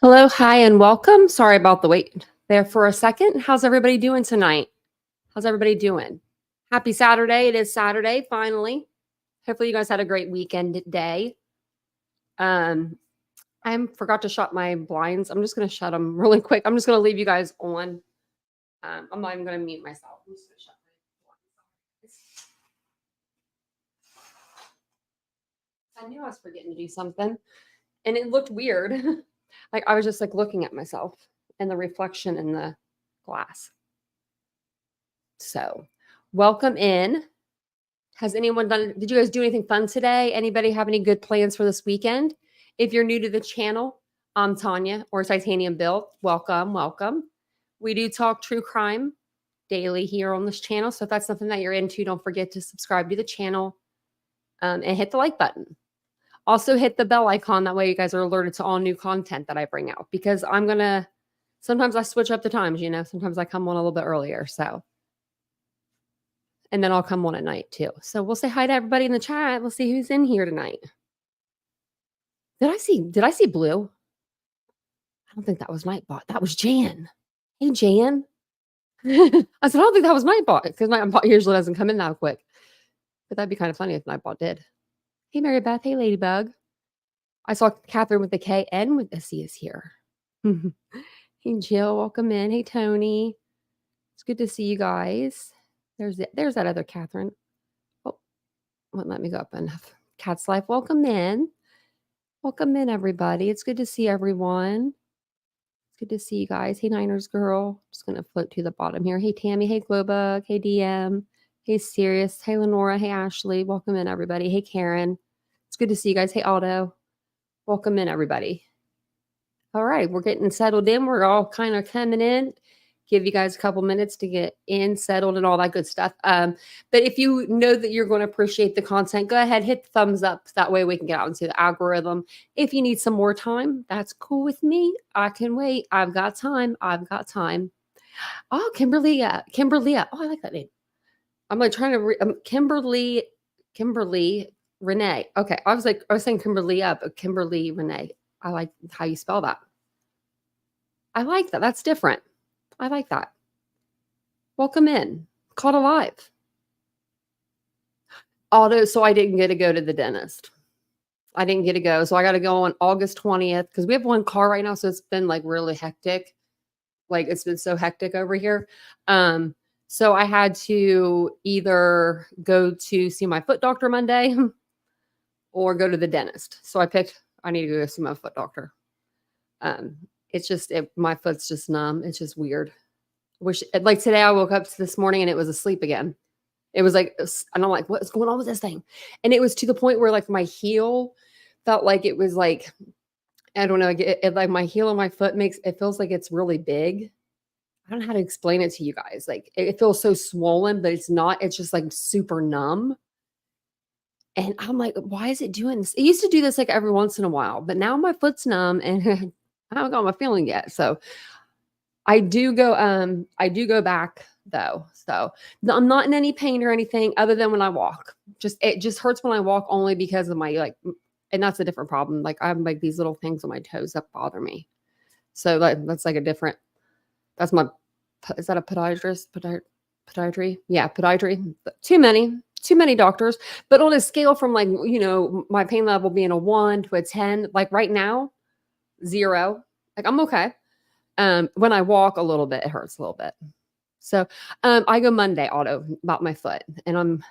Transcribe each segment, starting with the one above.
Hello, hi, and welcome. Sorry about the wait there for a second. How's everybody doing tonight? How's everybody doing? Happy Saturday. It is Saturday, finally. Hopefully you guys had a great weekend day. Um, I forgot to shut my blinds. I'm just going to shut them really quick. I'm just going to leave you guys on. I'm not even going to mute myself. I'm just going to shut my blinds. I knew I was forgetting to do something, and it looked weird. Like I was just like looking at myself and the reflection in the glass. So, welcome in. Has anyone did you guys do anything fun today? Anybody have any good plans for this weekend? If you're new to the channel, I'm Tanya or Titanium Bill. Welcome, welcome. We do talk true crime daily here on this channel. So if that's something that you're into, don't forget to subscribe to the channel and hit the like button. Also hit the bell icon. That way you guys are alerted to all new content that I bring out because sometimes I switch up the times, sometimes I come on a little bit earlier. So and then I'll come on at night too. So we'll say hi to everybody in the chat. We'll see who's in here tonight. Did I see Blue? I don't think that was Nightbot. That was Jan. Hey, Jan. I said, I don't think that was Nightbot because Nightbot usually doesn't come in that quick. But that'd be kind of funny if Nightbot did. Hey, Mary Beth. Hey, Ladybug. I saw Catherine with the K and with the C is here. Hey, Jill. Welcome in. Hey, Tony. It's good to see you guys. There's that other Catherine. Oh, won't let me go up enough. Cat's Life. Welcome in. Welcome in, everybody. It's good to see everyone. It's good to see you guys. Hey, Niners girl. Just going to float to the bottom here. Hey, Tammy. Hey, Glowbug. Hey, DM. Hey, Sirius. Hey, Lenora. Hey, Ashley. Welcome in, everybody. Hey, Karen. It's good to see you guys. Hey, Aldo. Welcome in, everybody. All right. We're getting settled in. We're all kind of coming in. Give you guys a couple minutes to get in, settled, and all that good stuff. But if you know that you're going to appreciate the content, go ahead, hit the thumbs up. That way we can get out into the algorithm. If you need some more time, that's cool with me. I can wait. I've got time. I've got time. Oh, Kimberly. Kimberly. Oh, I like that name. I'm like trying to Kimberly Renee. Okay. I was saying Kimberly but Kimberly Renee. I like how you spell that. I like that. That's different. I like that. Welcome in. Caught alive. Although, so I didn't get to go to the dentist. I didn't get to go. So I got to go on August 20th because we have one car right now. So it's been like really hectic. Like it's been so hectic over here. So I had to either go to see my foot doctor Monday or go to the dentist. So I need to go see my foot doctor. My foot's just numb. It's just weird. Like today I woke up this morning and it was asleep again. It was like, and I'm like, what's going on with this thing? And it was to the point where like my heel felt like it was like, I don't know, like my heel and my foot it feels like it's really big. I don't know how to explain it to you guys. Like it feels so swollen, but it's not. It's just like super numb. And I'm like, why is it doing this? It used to do this like every once in a while, but now my foot's numb and I haven't got my feeling yet. So I do go back though. So I'm not in any pain or anything other than when I walk. It just hurts when I walk only because of my and that's a different problem. Like I have like these little things on my toes that bother me. So that's like is that a podiatrist? Podiatry? Yeah, podiatry. Too many doctors. But on a scale from like, my pain level being a 1 to a 10, like right now, 0. Like I'm okay. When I walk a little bit, it hurts a little bit. So I go Monday about my foot and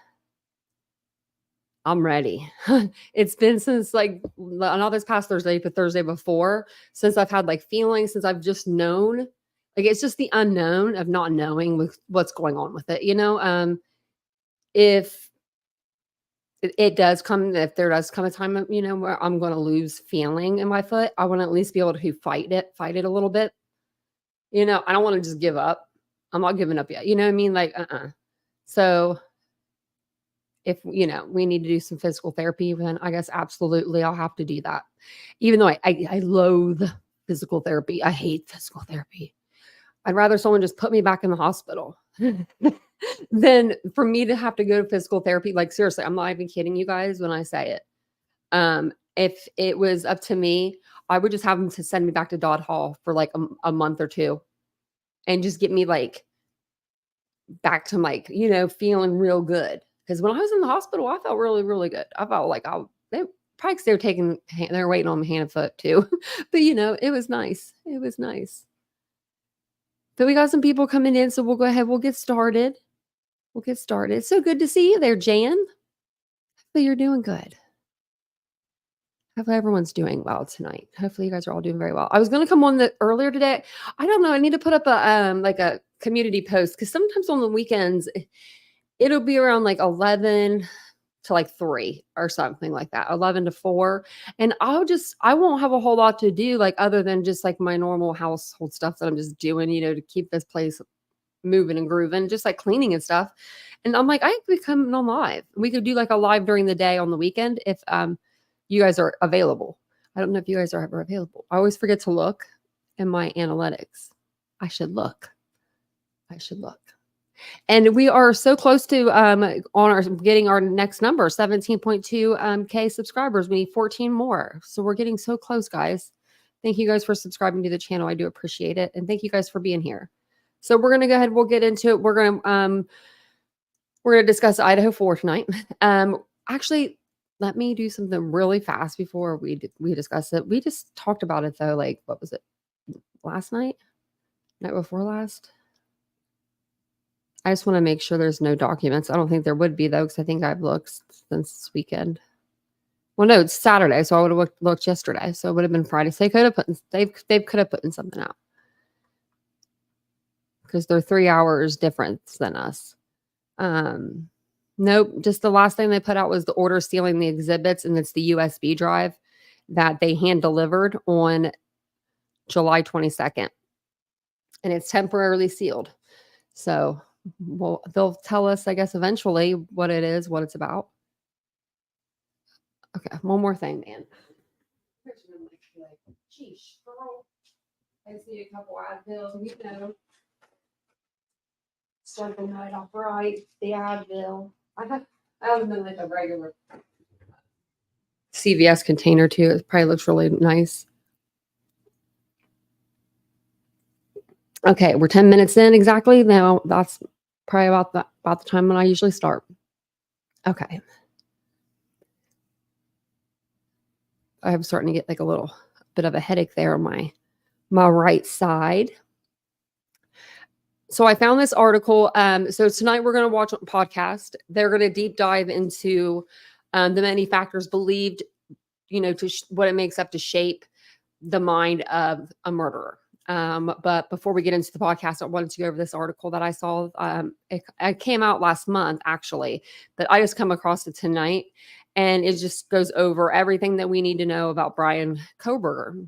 I'm ready. It's been since like not this past Thursday, but Thursday before, since I've had like feelings, since I've just known, like it's just the unknown of not knowing what's going on with it, if if there does come a time, where I'm going to lose feeling in my foot, I want to at least be able to fight it a little bit. I don't want to just give up. I'm not giving up yet. You know what I mean? Like, So if, we need to do some physical therapy, then I guess absolutely I'll have to do that. Even though I loathe physical therapy. I hate physical therapy. I'd rather someone just put me back in the hospital than for me to have to go to physical therapy. Like seriously, I'm not even kidding you guys when I say it. If it was up to me, I would just have them to send me back to Dodd Hall for like a month or two and just get me like back to like, feeling real good. Because when I was in the hospital, I felt really, really good. I felt like they probably 'cause they were they're waiting on my hand and foot too. But it was nice. It was nice. But we got some people coming in, so we'll go ahead. We'll get started. We'll get started. So good to see you there, Jan. Hopefully you're doing good. Hopefully everyone's doing well tonight. Hopefully you guys are all doing very well. I was going to come on earlier today. I don't know. I need to put up a community post because sometimes on the weekends it'll be around like 11 to like 3 or something like that, 11 to 4. And I won't have a whole lot to do like other than just like my normal household stuff that I'm just doing, to keep this place moving and grooving, just like cleaning and stuff. And I'm like, I could be coming on live. We could do like a live during the day on the weekend if you guys are available. I don't know if you guys are ever available. I always forget to look in my analytics. I should look. And we are so close to getting our next number, 17.2 K subscribers. We need 14 more. So we're getting so close, guys. Thank you guys for subscribing to the channel. I do appreciate it. And thank you guys for being here. So we're going to go ahead. We'll get into it. We're going to discuss Idaho 4 tonight. Actually, let me do something really fast before we discuss it. We just talked about it though. Like, what was it? Last night? Night before last? I just want to make sure there's no documents. I don't think there would be though, because I think I've looked since this weekend. Well, no, it's Saturday, so I would have looked yesterday. So it would have been Friday. So they could have put in something out. Because they're 3 hours difference than us. Nope. Just the last thing they put out was the order sealing the exhibits, and it's the USB drive that they hand delivered on July 22nd. And it's temporarily sealed. So they'll tell us, I guess, eventually what it is, what it's about. Okay, one more thing, man. Sheesh, girl. I see a couple Advil, start the night off right. The Advil. I haven't been like a regular CVS container too. It probably looks really nice. Okay, we're 10 minutes in exactly. Now that's probably about the time when I usually start. Okay. I'm starting to get like a little bit of a headache there on my right side. So I found this article. So tonight we're going to watch a podcast. They're going to deep dive into the many factors believed, what it makes up to shape the mind of a murderer. But before we get into the podcast, I wanted to go over this article that I saw. It came out last month, actually, but I just come across it tonight. And it just goes over everything that we need to know about Brian Kohberger.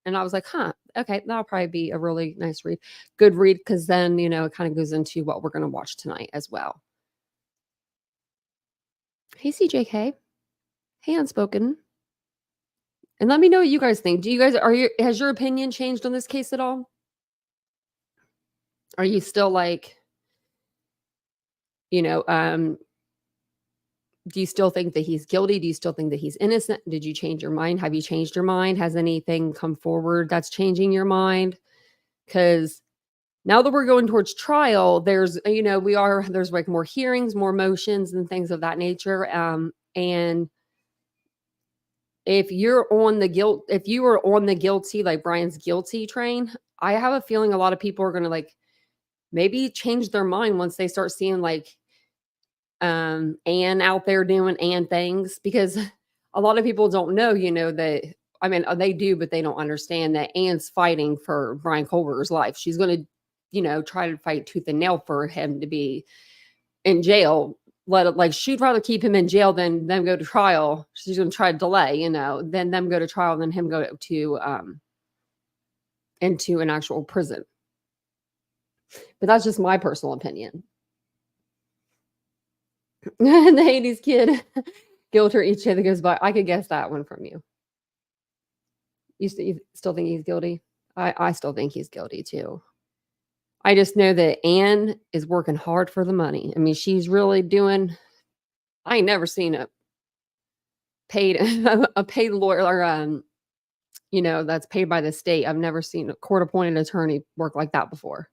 And I was like, okay, that'll probably be a really nice read. Good read, because then, it kind of goes into what we're going to watch tonight as well. Hey, CJK. Hey, Unspoken. And let me know what you guys think. Has your opinion changed on this case at all? Are you still like, do you still think that he's guilty? Do you still think that he's innocent? Did you change your mind? Have you changed your mind? Has anything come forward that's changing your mind? Because now that we're going towards trial, there's like more hearings, more motions and things of that nature. And if you were on the guilty, like Brian's guilty train, I have a feeling a lot of people are going to like maybe change their mind once they start seeing like Anne out there doing Anne things, because a lot of people don't know, that, I mean, they do, but they don't understand that Anne's fighting for Brian Kohberger's life. She's going to, try to fight tooth and nail for him to be in jail. She'd rather keep him in jail than them go to trial. She's going to try to delay, than them go to trial than him go to, into an actual prison. But that's just my personal opinion. The 80s kid, guilt or each other goes by. I could guess that one from you. You still think he's guilty? I still think he's guilty too. I just know that Anne is working hard for the money. I mean, she's really doing. I ain't never seen a paid lawyer or that's paid by the state. I've never seen a court-appointed attorney work like that before.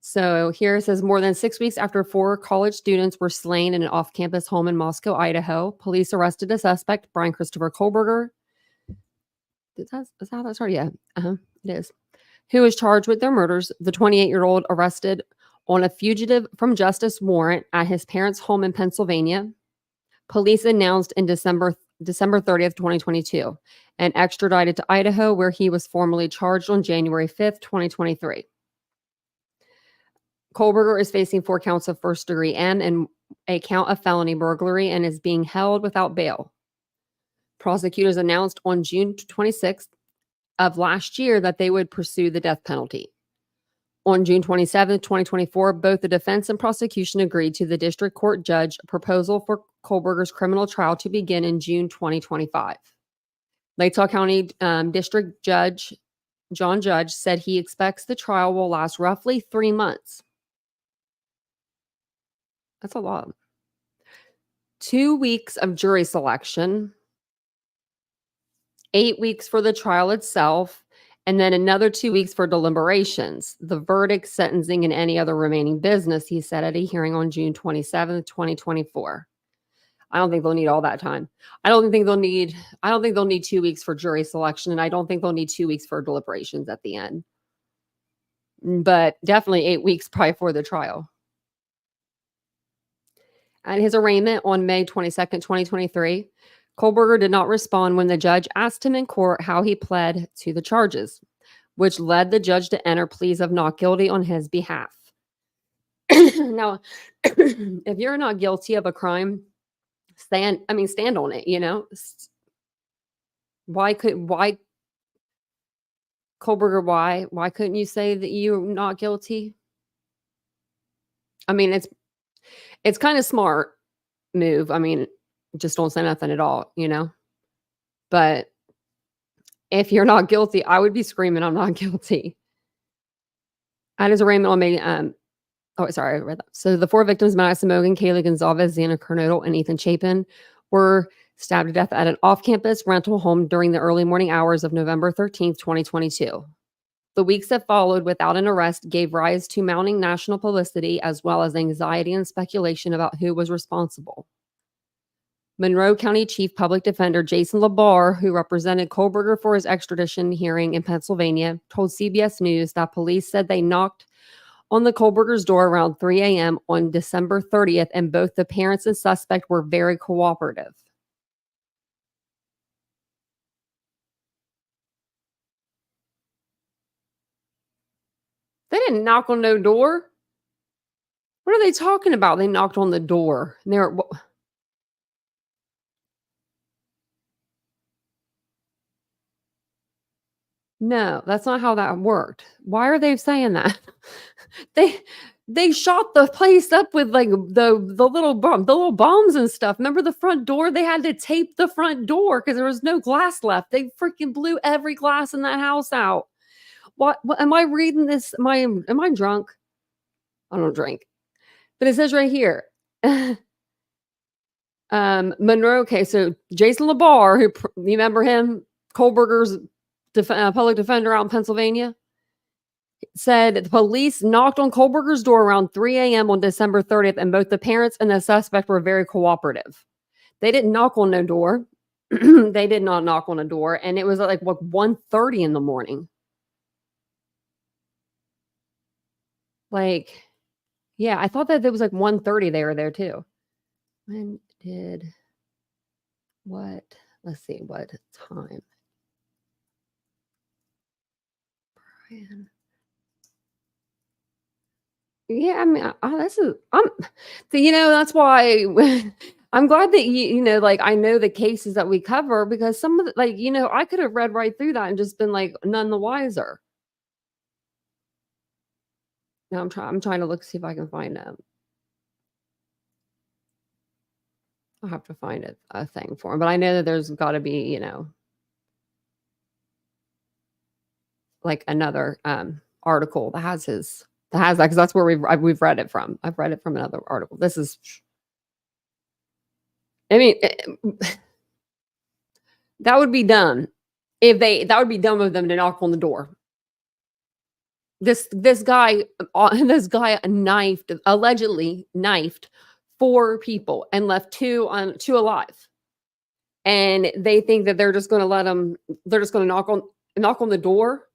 So here it says more than 6 weeks after 4 college students were slain in an off-campus home in Moscow, Idaho, police arrested a suspect, Brian Christopher Kohlberger. Is that how that started? Yeah, it is. Who was charged with their murders. The 28-year-old arrested on a fugitive from justice warrant at his parents' home in Pennsylvania. Police announced in December 30th, 2022, and extradited to Idaho, where he was formally charged on January 5th, 2023. Kohlberger is facing 4 counts of first-degree M and a count of felony burglary and is being held without bail. Prosecutors announced on June 26th of last year that they would pursue the death penalty. On June 27, 2024, both the defense and prosecution agreed to the district court judge proposal for Kohlberger's criminal trial to begin in June 2025. Latah County District Judge John Judge said he expects the trial will last roughly 3 months. That's a lot. 2 weeks of jury selection, 8 weeks for the trial itself, and then another 2 weeks for deliberations, the verdict, sentencing, and any other remaining business, he said at a hearing on June 27th, 2024. I don't think they'll need all that time. I don't think they'll need 2 weeks for jury selection, and I don't think they'll need 2 weeks for deliberations at the end. But definitely 8 weeks probably for the trial. At his arraignment on May 22nd, 2023, Kohlberger did not respond when the judge asked him in court how he pled to the charges, which led the judge to enter pleas of not guilty on his behalf. Now, if you're not guilty of a crime, stand on it, Why Kohlberger, why couldn't you say that you're not guilty? I mean, it's kind of smart move. I mean, just don't say nothing at all, But if you're not guilty, I would be screaming, I'm not guilty. At his arraignment on May, I read that. So the 4 victims, Madison Mogan, Kaylee Gonzalez, Xana Kernodle, and Ethan Chapin, were stabbed to death at an off-campus rental home during the early morning hours of November 13th, 2022. The weeks that followed without an arrest gave rise to mounting national publicity as well as anxiety and speculation about who was responsible. Monroe County Chief Public Defender Jason LaBarre, who represented Kohlberger for his extradition hearing in Pennsylvania, told CBS News that police said they knocked on the Kohlberger's door around 3 a.m. on December 30th, and both the parents and suspect were very cooperative. They didn't knock on no door. What are they talking about? They knocked on the door. And they were... No, that's not how that worked. Why are they saying that? They shot the place up with like the little bombs and stuff. Remember the front door? They had to tape the front door because there was no glass left. They freaking blew every glass in that house out. What am I reading this? Am I drunk? I don't drink. But it says right here. Monroe, okay, so Jason LaBarre, who you remember him, Kohlberger's public defender out in Pennsylvania, said the police knocked on Kohlberger's door around 3 a.m. on December 30th, and both the parents and the suspect were very cooperative. They didn't knock on no door. They did not knock on a door, and it was at like 1:30 in the morning. Like, yeah, I thought that it was like 1:30 they were there too. Let's see, what time? Brian. Yeah, I mean, that's why I'm glad that like I know the cases that we cover, because some of the, I could have read right through that and just been like none the wiser. Now I'm trying to look, see if I can find them. I'll have to find a thing for him, but I know that there's got to be, like another article that has that, because that's where we've read it from. I've read it from another article. This is, I mean, that would be done If they that would be dumb of them to knock on the door. This guy, this guy allegedly knifed 4 people and left 2 alive. And they think that they're just gonna let them. They're just gonna knock on the door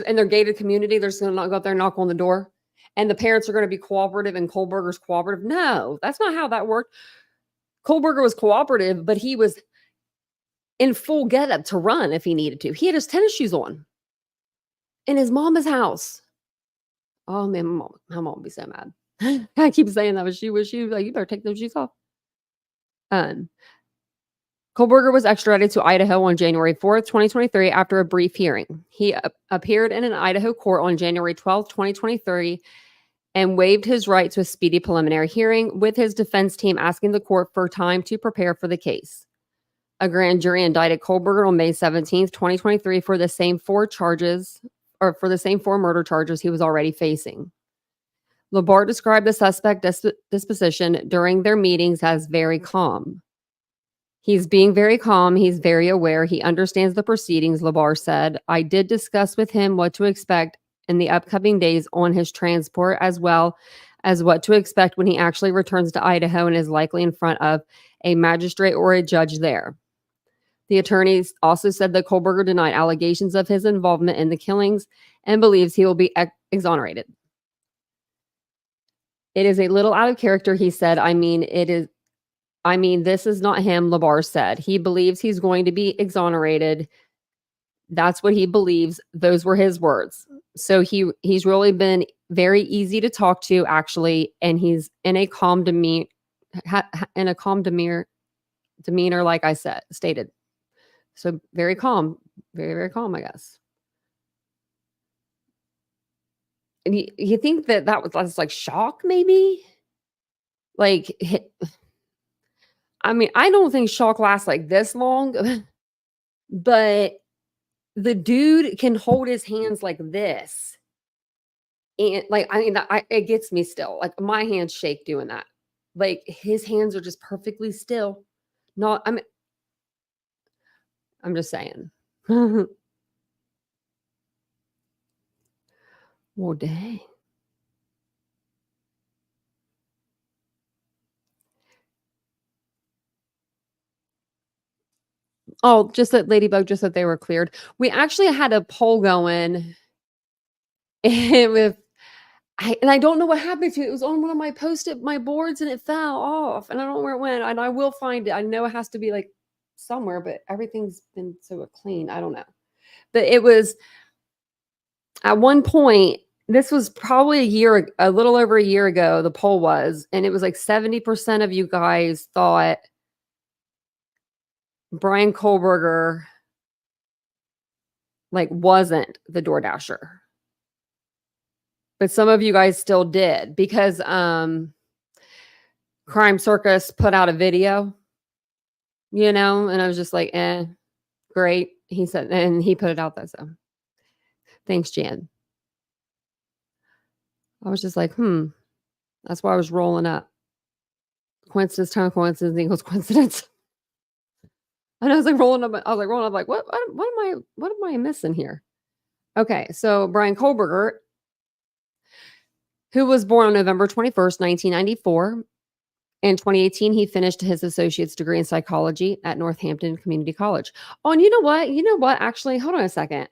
in their gated community. They're just gonna go up there and knock on the door, and the parents are gonna be cooperative and Kohlberger's cooperative. No, that's not how that worked. Kohlberger was cooperative, but he was in full getup to run if he needed to. He had his tennis shoes on in his mama's house. Oh man, my mom would be so mad. I keep saying that, but she was like, "You better take those shoes off." Um, Kohlberger was extradited to Idaho on January 4th, 2023, after a brief hearing. He appeared in an Idaho court on January 12th, 2023, and waived his right to a speedy preliminary hearing, with his defense team asking the court for time to prepare for the case. A grand jury indicted Kohlberger on May 17th, 2023, for the same 4 murder charges he was already facing. Labar described the suspect disposition during their meetings as very calm. He's being very calm. He's very aware. He understands the proceedings, Labar said. I did discuss with him what to expect in the upcoming days on his transport, as well as what to expect when he actually returns to Idaho and is likely in front of a magistrate or a judge there. The attorneys also said that Kohlberger denied allegations of his involvement in the killings and believes he will be exonerated. It is a little out of character, he said. This is not him, Labar said. He believes he's going to be exonerated. That's what he believes. Those were his words. So he's really been very easy to talk to, actually, and he's in a calm demeanor, like I stated. So very calm, very, very calm, I guess. And you think that was like shock, maybe? Like, I mean, I don't think shock lasts like this long, but the dude can hold his hands like this. And like, I mean, it gets me still. Like, my hands shake doing that. Like, his hands are just perfectly still. I'm just saying. Well, dang. Oh, just that Ladybug, just that they were cleared. We actually had a poll going with, I don't know what happened to it. It was on one of my boards and it fell off, and I don't know where it went. And I will find it. I know it has to be like somewhere, but everything's been so clean. I don't know. But it was at one point. This was probably a little over a year ago. The poll was, and it was like 70% of you guys thought Brian Kohlberger like wasn't the DoorDasher. But some of you guys still did, because Crime Circus put out a video, and I was just like, great. He said, and he put it out there. So thanks, Jan. I was just like, that's why I was rolling up. Coincidence, time coincidence equals coincidence. And I was like rolling up. Like, what am I missing here? Okay, so Brian Kohlberger, who was born on November 21st, 1994. In 2018, he finished his associate's degree in psychology at Northampton Community College. Oh, and you know what? Actually, hold on a second.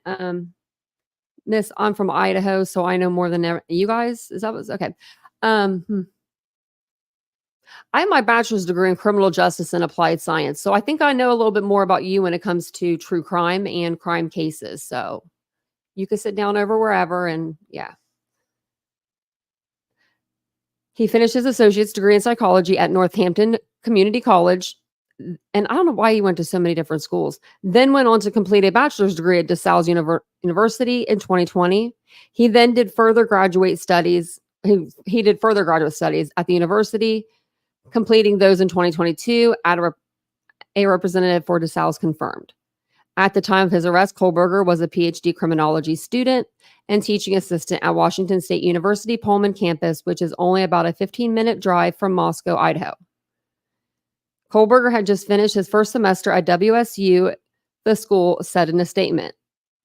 Miss, I'm from Idaho, so I know more than you guys. Is that what's okay? I have my bachelor's degree in criminal justice and applied science, so I think I know a little bit more about you when it comes to true crime and crime cases. So you can sit down over wherever, and yeah. He finished his associate's degree in psychology at Northampton Community College, and I don't know why he went to so many different schools. Then went on to complete a bachelor's degree at DeSales University in 2020. He then did further graduate studies. He did further graduate studies at the university, completing those in 2022. A representative for DeSales confirmed. At the time of his arrest, Kohlberger was a PhD criminology student and teaching assistant at Washington State University Pullman campus, which is only about a 15-minute drive from Moscow, Idaho. Kohlberger had just finished his first semester at WSU the school said in a statement.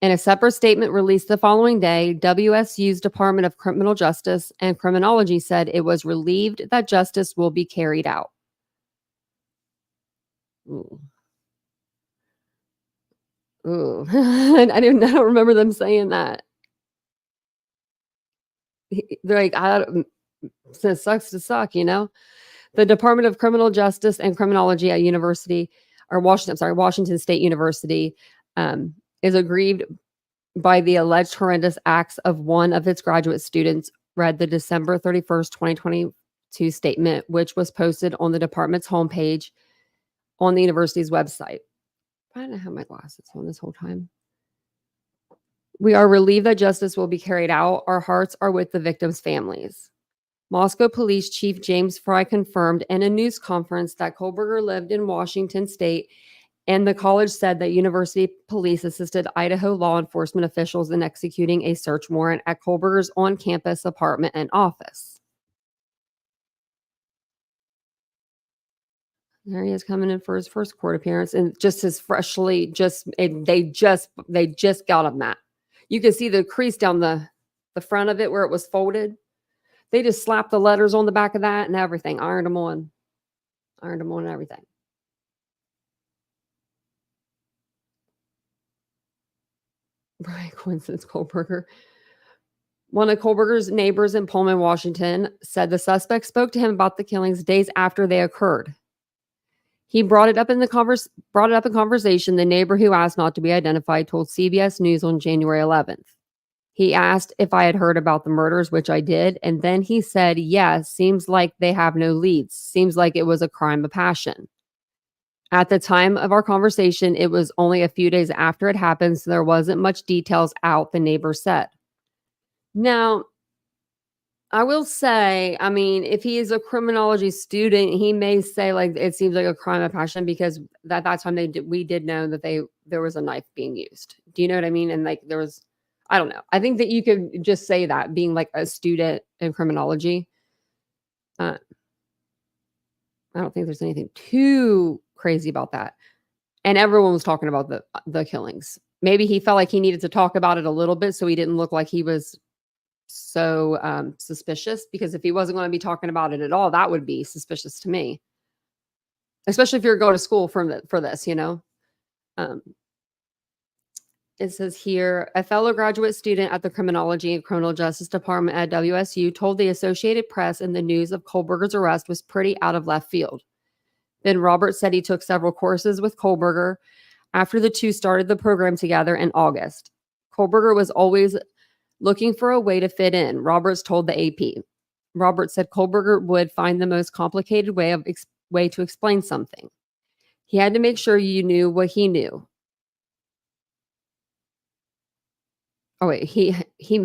In a separate statement released the following day, WSU's Department of Criminal Justice and Criminology said it was relieved that justice will be carried out. Ooh. Ooh. I don't remember them saying that. They're like, it sucks to suck, you know? The Department of Criminal Justice and Criminology at Washington State University, is aggrieved by the alleged horrendous acts of one of its graduate students, read the December 31st, 2022 statement, which was posted on the department's homepage on the university's website. I don't have my glasses on this whole time. We are relieved that justice will be carried out. Our hearts are with the victims' families. Moscow Police Chief James Fry confirmed in a news conference that Kohlberger lived in Washington State, and the college said that university police assisted Idaho law enforcement officials in executing a search warrant at Kohlberger's on-campus apartment and office. There he is coming in for his first court appearance, and just as freshly, they just got him that. You can see the crease down the front of it where it was folded. They just slapped the letters on the back of that and everything, ironed them on and everything. Right, coincidence, Kohlberger. One of Kohlberger's neighbors in Pullman, Washington, said the suspect spoke to him about the killings days after they occurred. He brought it up in conversation. The neighbor, who asked not to be identified, told CBS News on January 11th. He asked if I had heard about the murders, which I did, and then he said, yes, seems like they have no leads. Seems like it was a crime of passion. At the time of our conversation, it was only a few days after it happened, so there wasn't much details out, the neighbor said. Now, I will say, I mean, if he is a criminology student, he may say, like, it seems like a crime of passion, because at that time we did know that there was a knife being used. Do you know what I mean? And like there was, I don't know. I think that you could just say that, being like a student in criminology. I don't think there's anything too crazy about that. And everyone was talking about the killings. Maybe he felt like he needed to talk about it a little bit so he didn't look like he was so suspicious, because if he wasn't going to be talking about it at all, that would be suspicious to me, especially if you're going to school for this, you know. It says here, a fellow graduate student at the Criminology and Criminal Justice Department at WSU told the Associated Press and the news of Kohlberger's arrest was pretty out of left field. Then Robert said he took several courses with Kohlberger after the two started the program together in August. Kohlberger was always looking for a way to fit in, Roberts told the AP. Robert said Kohlberger would find the most complicated way to explain something. He had to make sure you knew what he knew. Oh, wait, he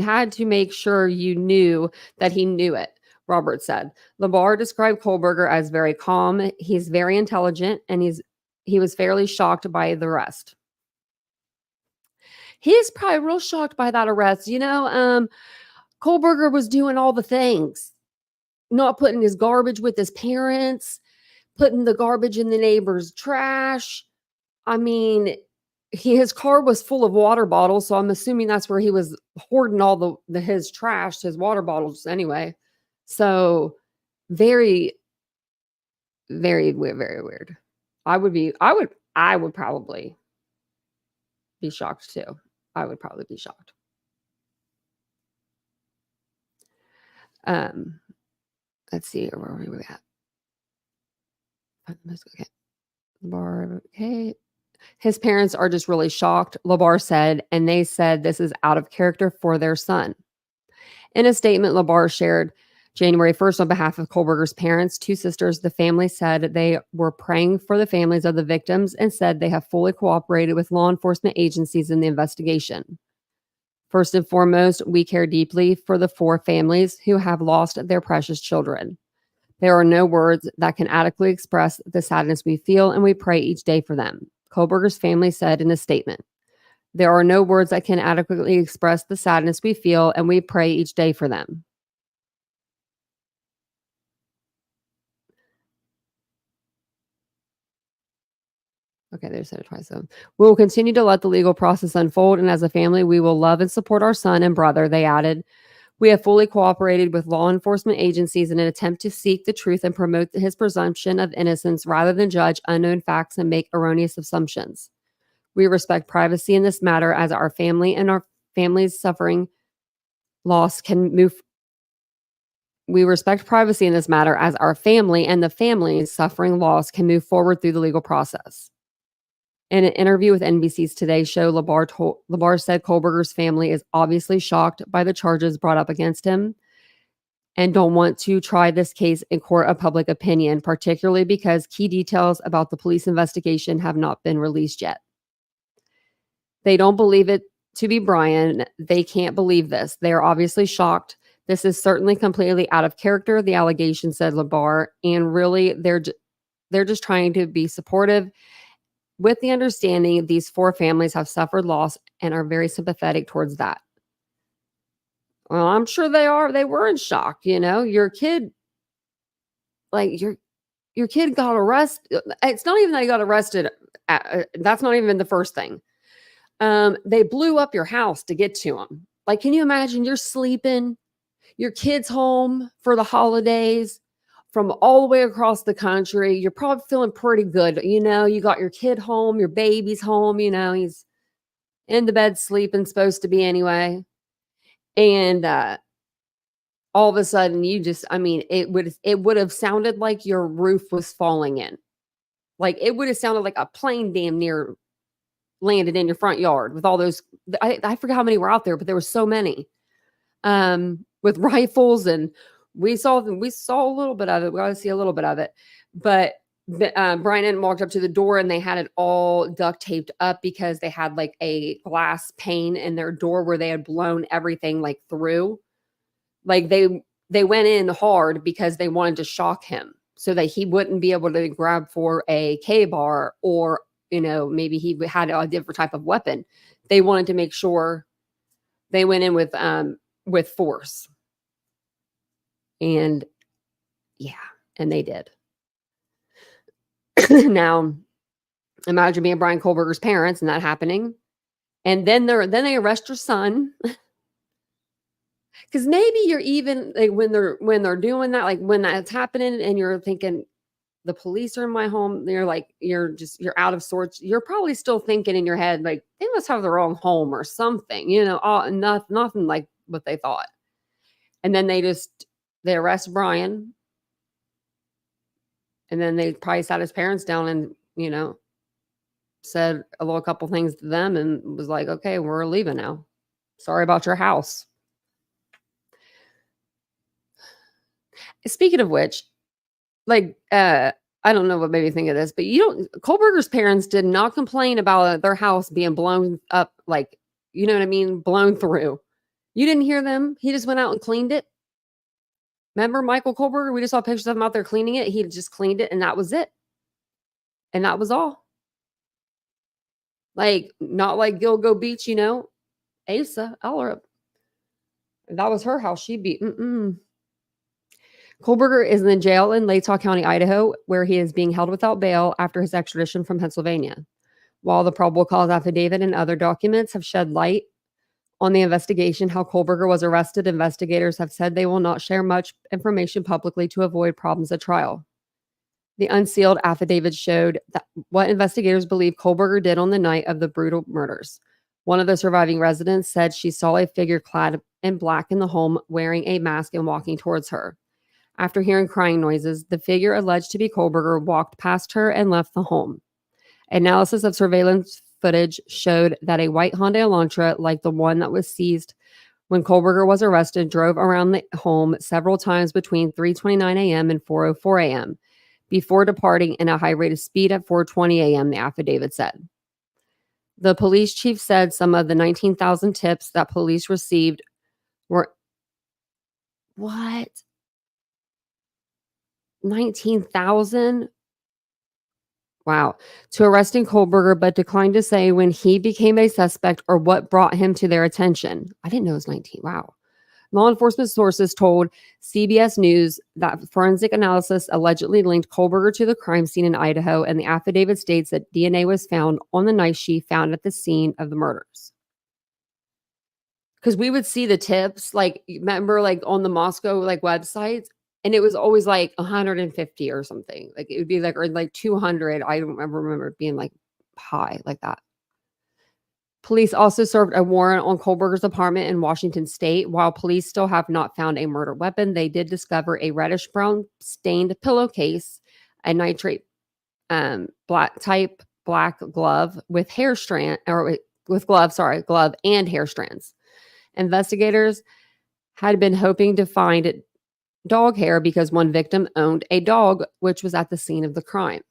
had to make sure you knew that he knew it, Robert said. Labar described Kohlberger as very calm. He's very intelligent, and he was fairly shocked by the arrest. He's probably real shocked by that arrest. You know, Kohlberger was doing all the things, not putting his garbage with his parents, putting the garbage in the neighbor's trash. I mean, his car was full of water bottles, so I'm assuming that's where he was hoarding all his trash, his water bottles anyway. So very, very, very weird. I would probably be shocked too. I would probably be shocked. Let's see, where are we at? Okay. Labar, okay. His parents are just really shocked, Labar said, and they said this is out of character for their son. In a statement, Labar shared January 1st on behalf of Kohlberger's parents, two sisters. The family said they were praying for the families of the victims and said they have fully cooperated with law enforcement agencies in the investigation. First and foremost, we care deeply for the four families who have lost their precious children. There are no words that can adequately express the sadness we feel, and we pray each day for them, Kohlberger's family said in a statement. There are no words that can adequately express the sadness we feel, and we pray each day for them. Okay, they said it twice. So we will continue to let the legal process unfold, and as a family, we will love and support our son and brother. They added, "We have fully cooperated with law enforcement agencies in an attempt to seek the truth and promote his presumption of innocence rather than judge unknown facts and make erroneous assumptions. We respect privacy in this matter as our family and our family's suffering loss can move. We respect privacy in this matter as our family and the family's suffering loss can move forward through the legal process." In an interview with NBC's Today Show, Labar said Kohlberger's family is obviously shocked by the charges brought up against him and don't want to try this case in court of public opinion, particularly because key details about the police investigation have not been released yet. They don't believe it to be Brian. They can't believe this. They are obviously shocked. This is certainly completely out of character, the allegation said Labar, and really they're just trying to be supportive with the understanding these four families have suffered loss and are very sympathetic towards that. Well, I'm sure they are. They were in shock, Your kid, like your kid got arrested. It's not even that he got arrested. That's not even the first thing. They blew up your house to get to him. Like, can you imagine? You're sleeping, your kid's home for the holidays from all the way across the country. You're probably feeling pretty good. You got your kid home, your baby's home, he's in the bed sleeping, supposed to be anyway. And all of a sudden it would have sounded like your roof was falling in. Like, it would have sounded like a plane damn near landed in your front yard with all those. I forget how many were out there, but there were so many with rifles, and we saw a little bit of it. We got to see a little bit of it, but Brian walked up to the door and they had it all duct taped up because they had like a glass pane in their door where they had blown everything like through. Like they went in hard because they wanted to shock him so that he wouldn't be able to grab for a K-bar or, maybe he had a different type of weapon. They wanted to make sure they went in with force. And yeah, and they did. Now, imagine being Brian Kohlberger's parents and that happening. And then they arrest your son. Because maybe you're even like when they're doing that, like when that's happening and you're thinking the police are in my home, you're out of sorts. You're probably still thinking in your head, like, they must have the wrong home or something, nothing like what they thought. And then they arrest Brian. And then they probably sat his parents down and, said a couple things to them and was like, okay, we're leaving now. Sorry about your house. Speaking of which, I don't know what made me think of this, but Kohlberger's parents did not complain about their house being blown up, like, you know what I mean? Blown through. You didn't hear them. He just went out and cleaned it. Remember Michael Kohlberger? We just saw pictures of him out there cleaning it. He just cleaned it and that was it. And that was all. Like, not like Gilgo Beach, Asa Ellerup. That was her house. She beat. Kohlberger is in the jail in Latah County, Idaho, where he is being held without bail after his extradition from Pennsylvania. While the probable cause affidavit and other documents have shed light on the investigation, how Kohlberger was arrested, investigators have said they will not share much information publicly to avoid problems at trial. The unsealed affidavit showed that what investigators believe Kohlberger did on the night of the brutal murders. One of the surviving residents said she saw a figure clad in black in the home wearing a mask and walking towards her. After hearing crying noises, the figure alleged to be Kohlberger walked past her and left the home. Analysis of surveillance footage showed that a white Hyundai Elantra, like the one that was seized when Kohlberger was arrested, drove around the home several times between 3:29 a.m. and 4:04 a.m. before departing in a high rate of speed at 4:20 a.m., the affidavit said. The police chief said some of the 19,000 tips that police received were... What? 19,000? Wow. To arresting Kohlberger, but declined to say when he became a suspect or what brought him to their attention. I didn't know it was 19. Wow. Law enforcement sources told CBS News that forensic analysis allegedly linked Kohlberger to the crime scene in Idaho, and the affidavit states that DNA was found on the knife sheath found at the scene of the murders. Because we would see the tips, like, remember, like on the Moscow like websites, and it was always like 150 or something. Like it would be like, or like 200. I don't remember it being like high like that. Police also served a warrant on Kohlberger's apartment in Washington state. While police still have not found a murder weapon, they did discover a reddish brown stained pillowcase, a nitrate black glove with hair strand or with glove and hair strands. Investigators had been hoping to find dog hair because one victim owned a dog which was at the scene of the crime.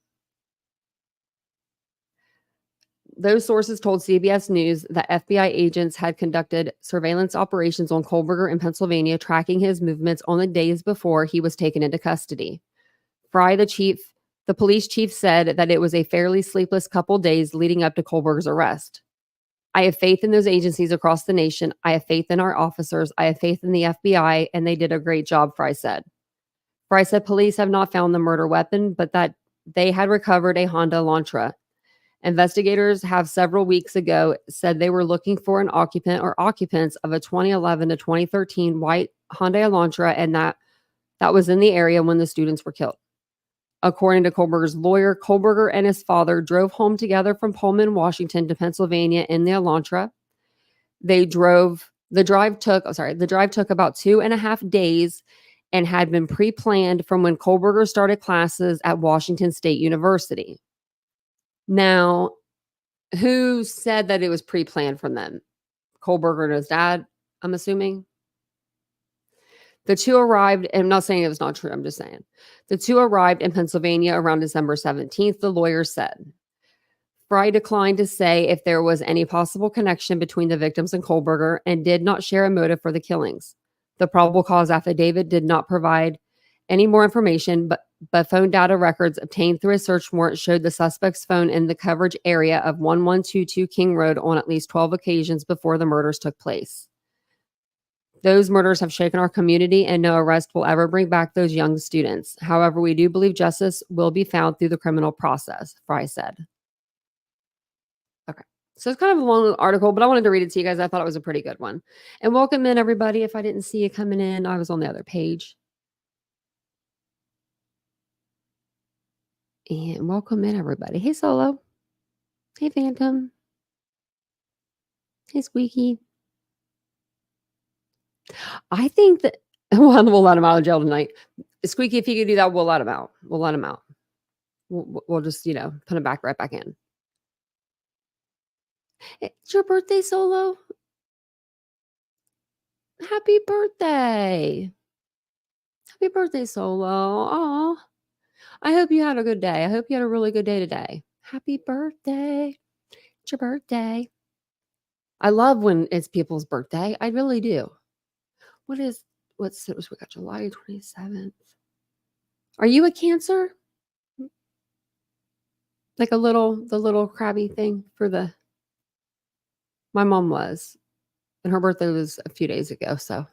Those sources told CBS News that FBI agents had conducted surveillance operations on Kohlberger in Pennsylvania, tracking his movements on the days before he was taken into custody. Fry, the police chief, said that it was a fairly sleepless couple days leading up to Kohlberger's arrest. I have faith in those agencies across the nation. I have faith in our officers. I have faith in the FBI, and they did a great job, Fry said. Fry said police have not found the murder weapon, but that they had recovered a Honda Elantra. Investigators have several weeks ago said they were looking for an occupant or occupants of a 2011 to 2013 white Honda Elantra, and that was in the area when the students were killed. According to Kohlberger's lawyer, Kohlberger and his father drove home together from Pullman, Washington to Pennsylvania in the Elantra. The drive took about 2.5 days and had been pre-planned from when Kohlberger started classes at Washington State University. Now, who said that it was pre-planned from them? Kohlberger and his dad, I'm assuming. The two arrived, and I'm not saying it was not true, I'm just saying. The two arrived in Pennsylvania around December 17th, the lawyer said. Fry declined to say if there was any possible connection between the victims and Kohlberger and did not share a motive for the killings. The probable cause affidavit did not provide any more information, but phone data records obtained through a search warrant showed the suspect's phone in the coverage area of 1122 King Road on at least 12 occasions before the murders took place. Those murders have shaken our community, and no arrest will ever bring back those young students. However, we do believe justice will be found through the criminal process, Fry said. Okay. So it's kind of a long article, but I wanted to read it to you guys. I thought it was a pretty good one. And welcome in, everybody. If I didn't see you coming in, I was on the other page. And welcome in, everybody. Hey, Solo. Hey, Phantom. Hey, Squeaky. I think that we'll let him out of jail tonight. Squeaky, if you could do that, we'll let him out. We'll let him out. We'll just, put him right back in. It's your birthday, Solo. Happy birthday. Happy birthday, Solo. Aw. I hope you had a good day. I hope you had a really good day today. Happy birthday. It's your birthday. I love when it's people's birthday. I really do. We got July 27th. Are you a Cancer? Like the little crabby thing my mom was. And her birthday was a few days ago, so.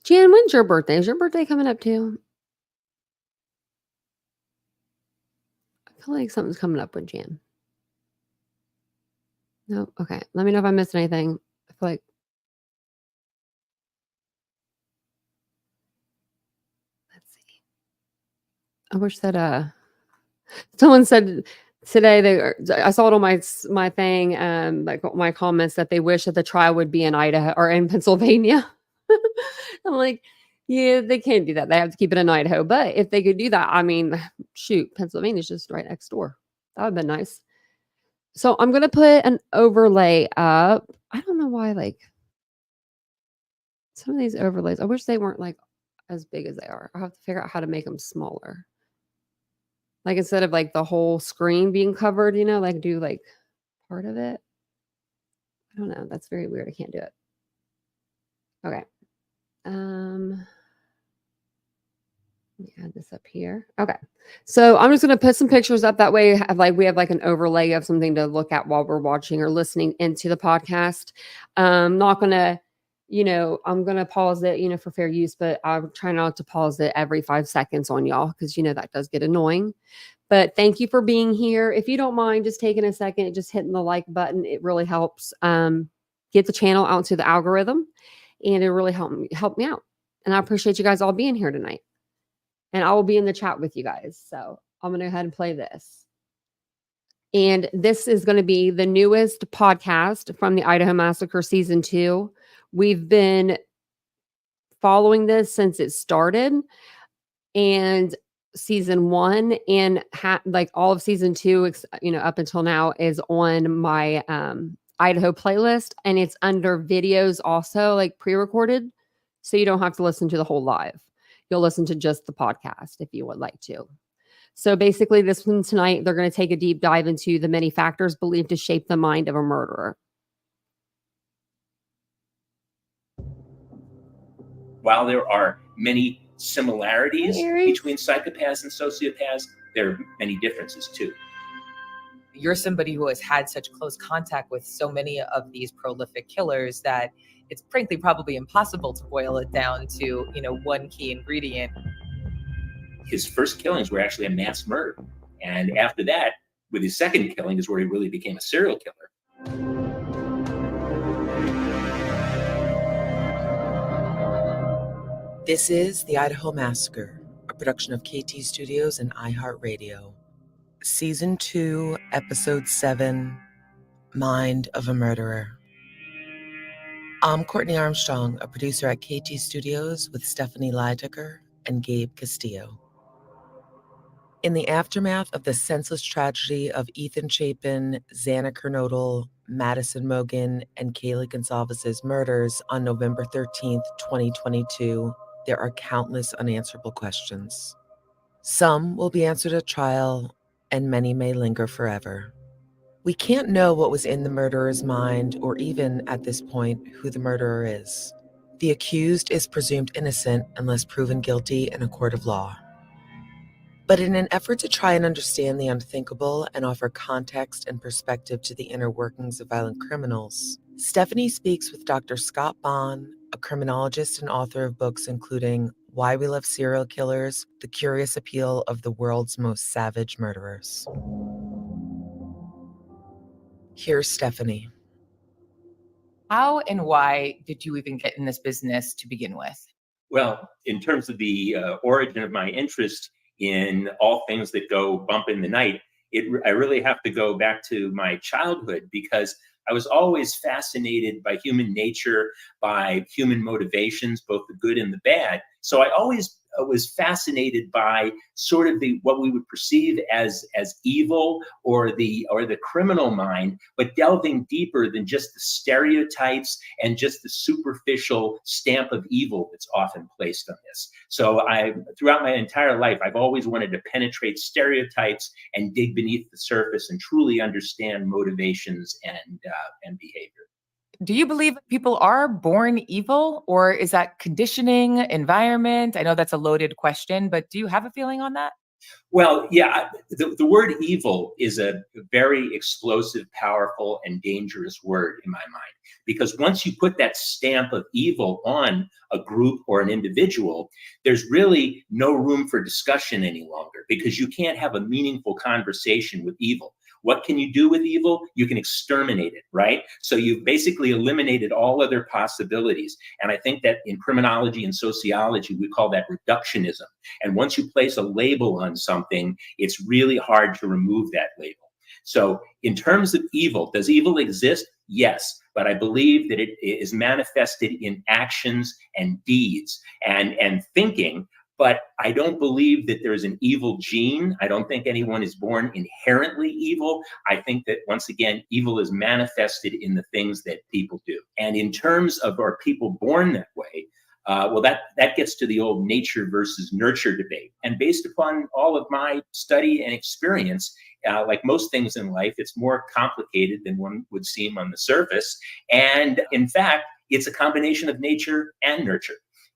Jan, when's your birthday? Is your birthday coming up too? I feel like something's coming up with Jan. No? Okay. Let me know if I missed anything. I feel like. Let's see. I wish that someone said today I saw it on my thing, like my comments, that they wish that the trial would be in Idaho or in Pennsylvania. I'm like, yeah, they can't do that. They have to keep it in Idaho. But if they could do that, I mean, shoot, Pennsylvania's just right next door. That would have been nice. So I'm gonna put an overlay up. I don't know why, like some of these overlays, I wish they weren't like as big as they are. I'll have to figure out how to make them smaller. Like instead of like the whole screen being covered, like do like part of it. I don't know. That's very weird. I can't do it. Okay. Let me add this up here. Okay. So I'm just going to put some pictures up. That way, we have like an overlay of something to look at while we're watching or listening into the podcast. Not going to, I'm going to pause it, for fair use, but I'm trying not to pause it every 5 seconds on y'all because, that does get annoying. But thank you for being here. If you don't mind just taking a second, just hitting the like button, it really helps get the channel out to the algorithm, and it really help me out. And I appreciate you guys all being here tonight. And I will be in the chat with you guys. So I'm going to go ahead and play this. And this is going to be the newest podcast from the Idaho Massacre Season 2. We've been following this since it started. And Season 1 and all of Season 2, up until now is on my Idaho playlist. And it's under videos also, like pre-recorded. So you don't have to listen to the whole live. You'll listen to just the podcast if you would like to. So basically this one tonight, they're going to take a deep dive into the many factors believed to shape the mind of a murderer. While there are many similarities between psychopaths and sociopaths, there are many differences too. You're somebody who has had such close contact with so many of these prolific killers that it's frankly probably impossible to boil it down to, one key ingredient. His first killings were actually a mass murder. And after that, with his second killing is where he really became a serial killer. This is the Idaho Massacre, a production of KT Studios and iHeartRadio. Season 2, Episode 7, Mind of a Murderer. I'm Courtney Armstrong, a producer at KT Studios with Stephanie Leidecker and Gabe Castillo. In the aftermath of the senseless tragedy of Ethan Chapin, Xana Kernodle, Madison Mogen, and Kaylee Gonsalves' murders on November 13th, 2022, there are countless unanswerable questions. Some will be answered at trial, and many may linger forever. We can't know what was in the murderer's mind, or even, at this point, who the murderer is. The accused is presumed innocent unless proven guilty in a court of law. But in an effort to try and understand the unthinkable and offer context and perspective to the inner workings of violent criminals, Stephanie speaks with Dr. Scott Bond, a criminologist and author of books including Why We Love Serial Killers, The Curious Appeal of the World's Most Savage Murderers. Here's Stephanie. How and why did you even get in this business to begin with? Well, in terms of the origin of my interest in all things that go bump in the night, I really have to go back to my childhood because I was always fascinated by human nature, by human motivations, both the good and the bad. So I always was fascinated by sort of what we would perceive as evil or the criminal mind, but delving deeper than just the stereotypes and just the superficial stamp of evil that's often placed on this. So throughout my entire life, I've always wanted to penetrate stereotypes and dig beneath the surface and truly understand motivations and behavior. Do you believe people are born evil, or is that conditioning, environment? I know that's a loaded question, but do you have a feeling on that? Well, yeah, the word evil is a very explosive, powerful, and dangerous word in my mind, because once you put that stamp of evil on a group or an individual, there's really no room for discussion any longer, because you can't have a meaningful conversation with evil. What can you do with evil? You can exterminate it, right? So you've basically eliminated all other possibilities. And I think that in criminology and sociology, we call that reductionism. And once you place a label on something, it's really hard to remove that label. So in terms of evil, does evil exist? Yes, but I believe that it is manifested in actions and deeds and thinking. But I don't believe that there's an evil gene. I don't think anyone is born inherently evil. I think that, once again, evil is manifested in the things that people do. And in terms of, are people born that way? Well, that gets to the old nature versus nurture debate. And based upon all of my study and experience, like most things in life, it's more complicated than one would seem on the surface. And in fact, it's a combination of nature and nurture.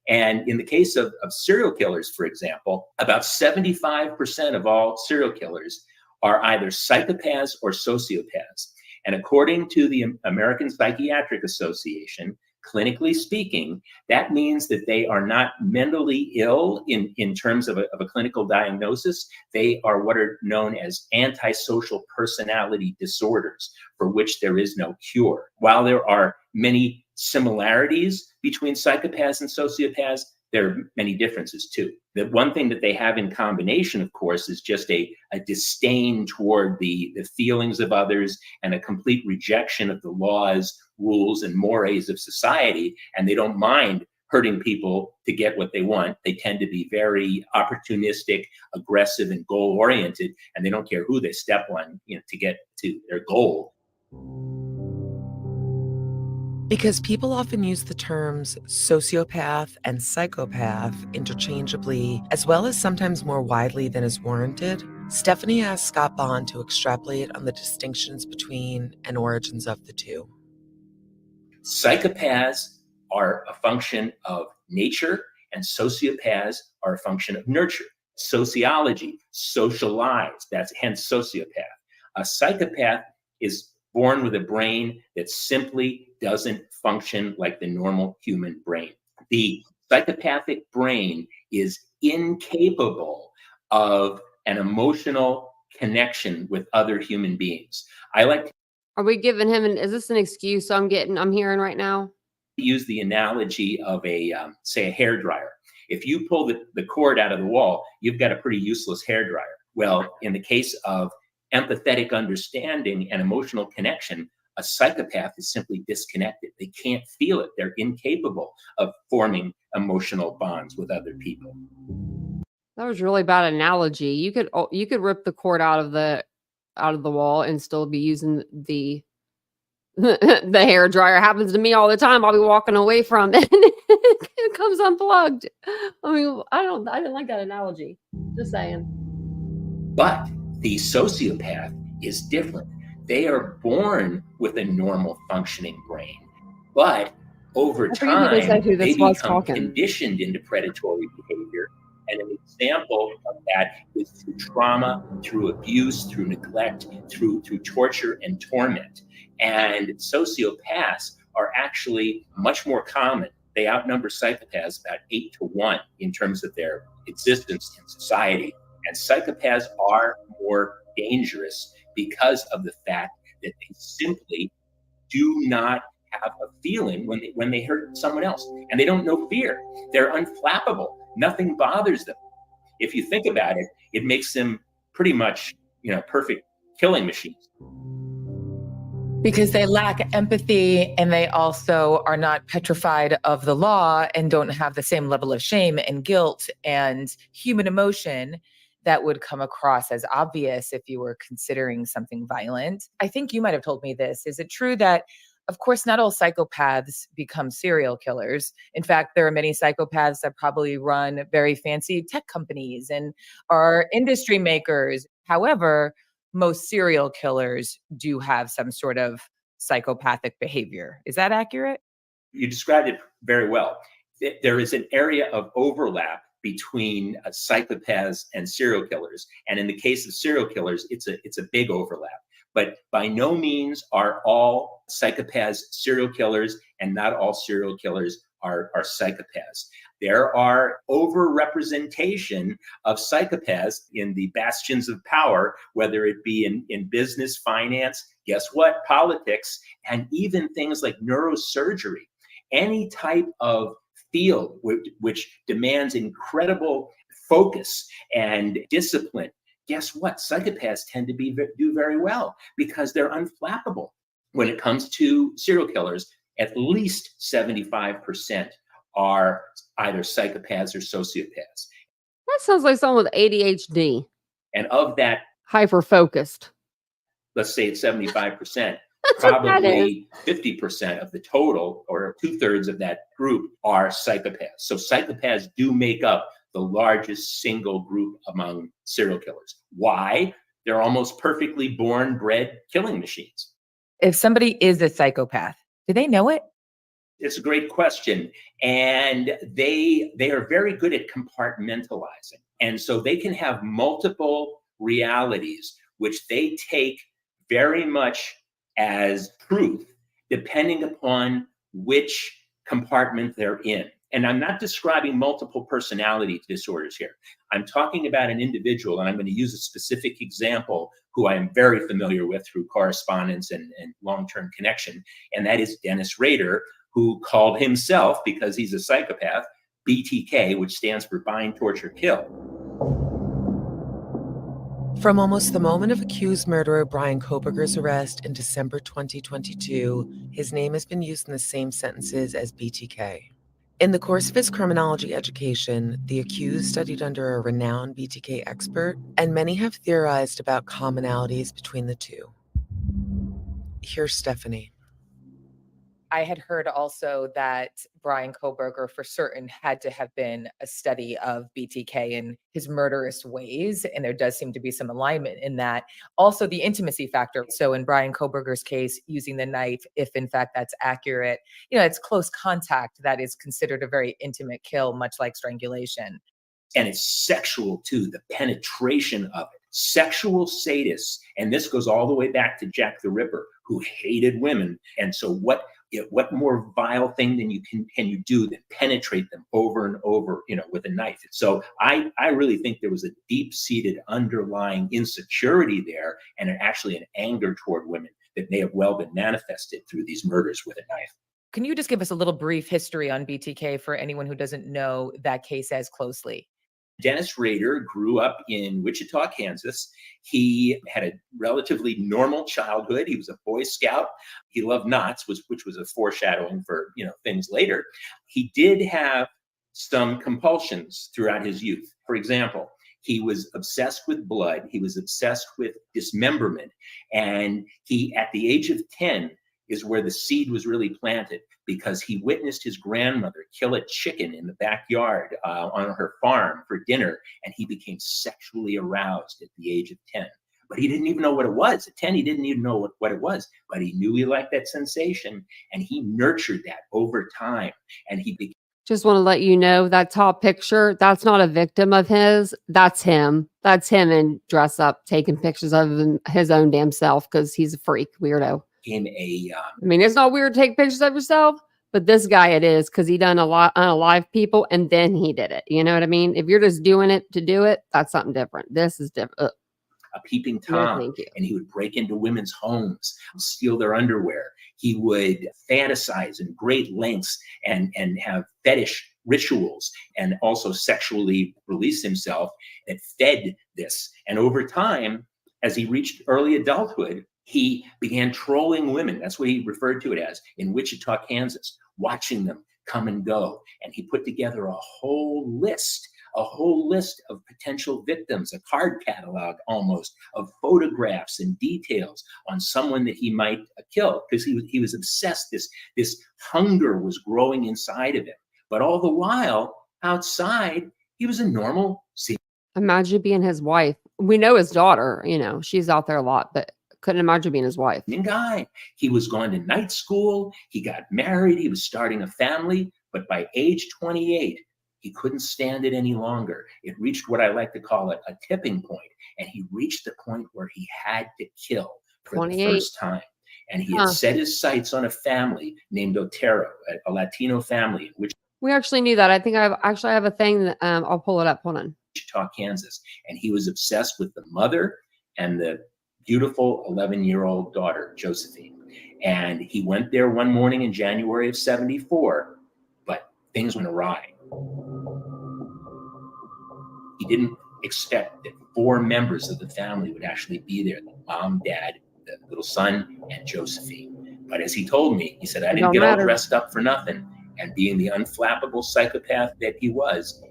And in the case of serial killers, for example, about 75% of all serial killers are either psychopaths or sociopaths. And according to the American Psychiatric Association, clinically speaking, that means that they are not mentally ill in terms of a clinical diagnosis. They are what are known as antisocial personality disorders, for which there is no cure. While there are many similarities between psychopaths and sociopaths, there are many differences too. The one thing that they have in combination, of course, is just a disdain toward the feelings of others and a complete rejection of the laws, rules, and mores of society. And they don't mind hurting people to get what they want. They tend to be very opportunistic, aggressive, and goal-oriented, and they don't care who they step on, to get to their goal. Because people often use the terms sociopath and psychopath interchangeably, as well as sometimes more widely than is warranted, Stephanie asked Scott Bond to extrapolate on the distinctions between and origins of the two. Psychopaths are a function of nature, and sociopaths are a function of nurture. Sociology, socialized, that's hence sociopath. A psychopath is born with a brain that simply doesn't function like the normal human brain. The psychopathic brain is incapable of an emotional connection with other human beings. I like to Are we giving him is this an excuse I'm hearing right now? use the analogy of say a hairdryer. If you pull the cord out of the wall, you've got a pretty useless hairdryer. Well, in the case of empathetic understanding and emotional connection, a psychopath is simply disconnected. They can't feel it. They're incapable of forming emotional bonds with other people. That was a really bad analogy. You could rip the cord out of the wall and still be using the the hair dryer. Happens to me all the time. I'll be walking away from it and it comes unplugged. I mean, I didn't like that analogy. Just saying. But the sociopath is different. They are born with a normal functioning brain, but over time, they become conditioned into predatory behavior. And an example of that is through trauma, through abuse, through neglect, through torture and torment. And sociopaths are actually much more common. They outnumber psychopaths about 8-1 in terms of their existence in society. And psychopaths are more dangerous because of the fact that they simply do not have a feeling when they hurt someone else. And they don't know fear. They're unflappable. Nothing bothers them. If you think about it, it makes them pretty much, perfect killing machines. Because they lack empathy and they also are not petrified of the law and don't have the same level of shame and guilt and human emotion that would come across as obvious if you were considering something violent. I think you might have told me this. Is it true that, of course, not all psychopaths become serial killers? In fact, there are many psychopaths that probably run very fancy tech companies and are industry makers. However, most serial killers do have some sort of psychopathic behavior. Is that accurate? You described it very well. There is an area of overlap between psychopaths and serial killers. And in the case of serial killers, it's a big overlap. But by no means are all psychopaths serial killers, and not all serial killers are psychopaths. There are overrepresentation of psychopaths in the bastions of power, whether it be in business, finance, guess what, politics, and even things like neurosurgery. Any type of field which demands incredible focus and discipline, guess what? Psychopaths tend to do very well because they're unflappable. When it comes to serial killers, at least 75% are either psychopaths or sociopaths. That sounds like someone with ADHD. And of that, hyper-focused. Let's say it's 75%. Probably 50% of the total, or 2/3 of that group, are psychopaths. So psychopaths do make up the largest single group among serial killers. Why? They're almost perfectly born, bred killing machines. If somebody is a psychopath, do they know it? It's a great question. And they are very good at compartmentalizing. And so they can have multiple realities, which they take very much as truth, depending upon which compartment they're in. And I'm not describing multiple personality disorders here. I'm talking about an individual, and I'm going to use a specific example who I am very familiar with through correspondence and long-term connection, and that is Dennis Rader, who called himself, because he's a psychopath, BTK, which stands for Bind, Torture, Kill. From almost the moment of accused murderer Bryan Kohberger's arrest in December 2022, his name has been used in the same sentences as BTK. In the course of his criminology education, the accused studied under a renowned BTK expert, and many have theorized about commonalities between the two. Here's Stephanie. I had heard also that Bryan Kohberger for certain had to have been a study of BTK and his murderous ways. And there does seem to be some alignment in that. Also the intimacy factor. So in Bryan Kohberger's case, using the knife, if in fact that's accurate, it's close contact that is considered a very intimate kill, much like strangulation. And it's sexual too, the penetration of it. Sexual sadists, and this goes all the way back to Jack the Ripper, who hated women. And so what more vile thing can you do than penetrate them over and over, with a knife? So I really think there was a deep-seated underlying insecurity there, and actually an anger toward women that may have well been manifested through these murders with a knife. Can you just give us a little brief history on BTK for anyone who doesn't know that case as closely? Dennis Rader grew up in Wichita, Kansas. He had a relatively normal childhood. He was a Boy Scout. He loved knots, which was a foreshadowing for things later. He did have some compulsions throughout his youth. For example, he was obsessed with blood. He was obsessed with dismemberment. And he, at the age of 10, is where the seed was really planted, because he witnessed his grandmother kill a chicken in the backyard on her farm for dinner, and he became sexually aroused at the age of 10. But he didn't even know what it was. At 10, he didn't even know what it was, but he knew he liked that sensation, and he nurtured that over time, and he became. Just want to let you know that top picture, that's not a victim of his. That's him. That's him in dress up, taking pictures of his own damn self, because he's a freak weirdo. I mean, it's not weird to take pictures of yourself, but this guy it is, because he done a lot unalive people and then he did it. You know what I mean? If you're just doing it to do it, that's something different. This is different. A peeping Tom, no, and he would break into women's homes, steal their underwear. He would fantasize in great lengths and have fetish rituals, and also sexually release himself that fed this. And over time, as he reached early adulthood, he began trolling women. That's what he referred to it as, in Wichita, Kansas, watching them come and go. And he put together a whole list of potential victims, a card catalog almost, of photographs and details on someone that he might kill, because he was obsessed. This hunger was growing inside of him. But all the while, outside, he was a normal. Imagine being his wife. We know his daughter, she's out there a lot, but couldn't imagine being his wife. Guy. He was going to night school. He got married. He was starting a family. But by age 28, he couldn't stand it any longer. It reached what I like to call a tipping point. And he reached the point where he had to kill for 28. The first time. And he had set his sights on a family named Otero, a Latino family, which we actually knew that. I think I have a thing that I'll pull it up. Hold on. Wichita, Kansas. And he was obsessed with the mother and the beautiful 11-year-old daughter, Josephine. And he went there one morning in January of 1974, but things went awry. He didn't expect that 4 members of the family would actually be there: the mom, dad, the little son, and Josephine. But as he told me, he said, I didn't get all dressed up for nothing. And being the unflappable psychopath that he was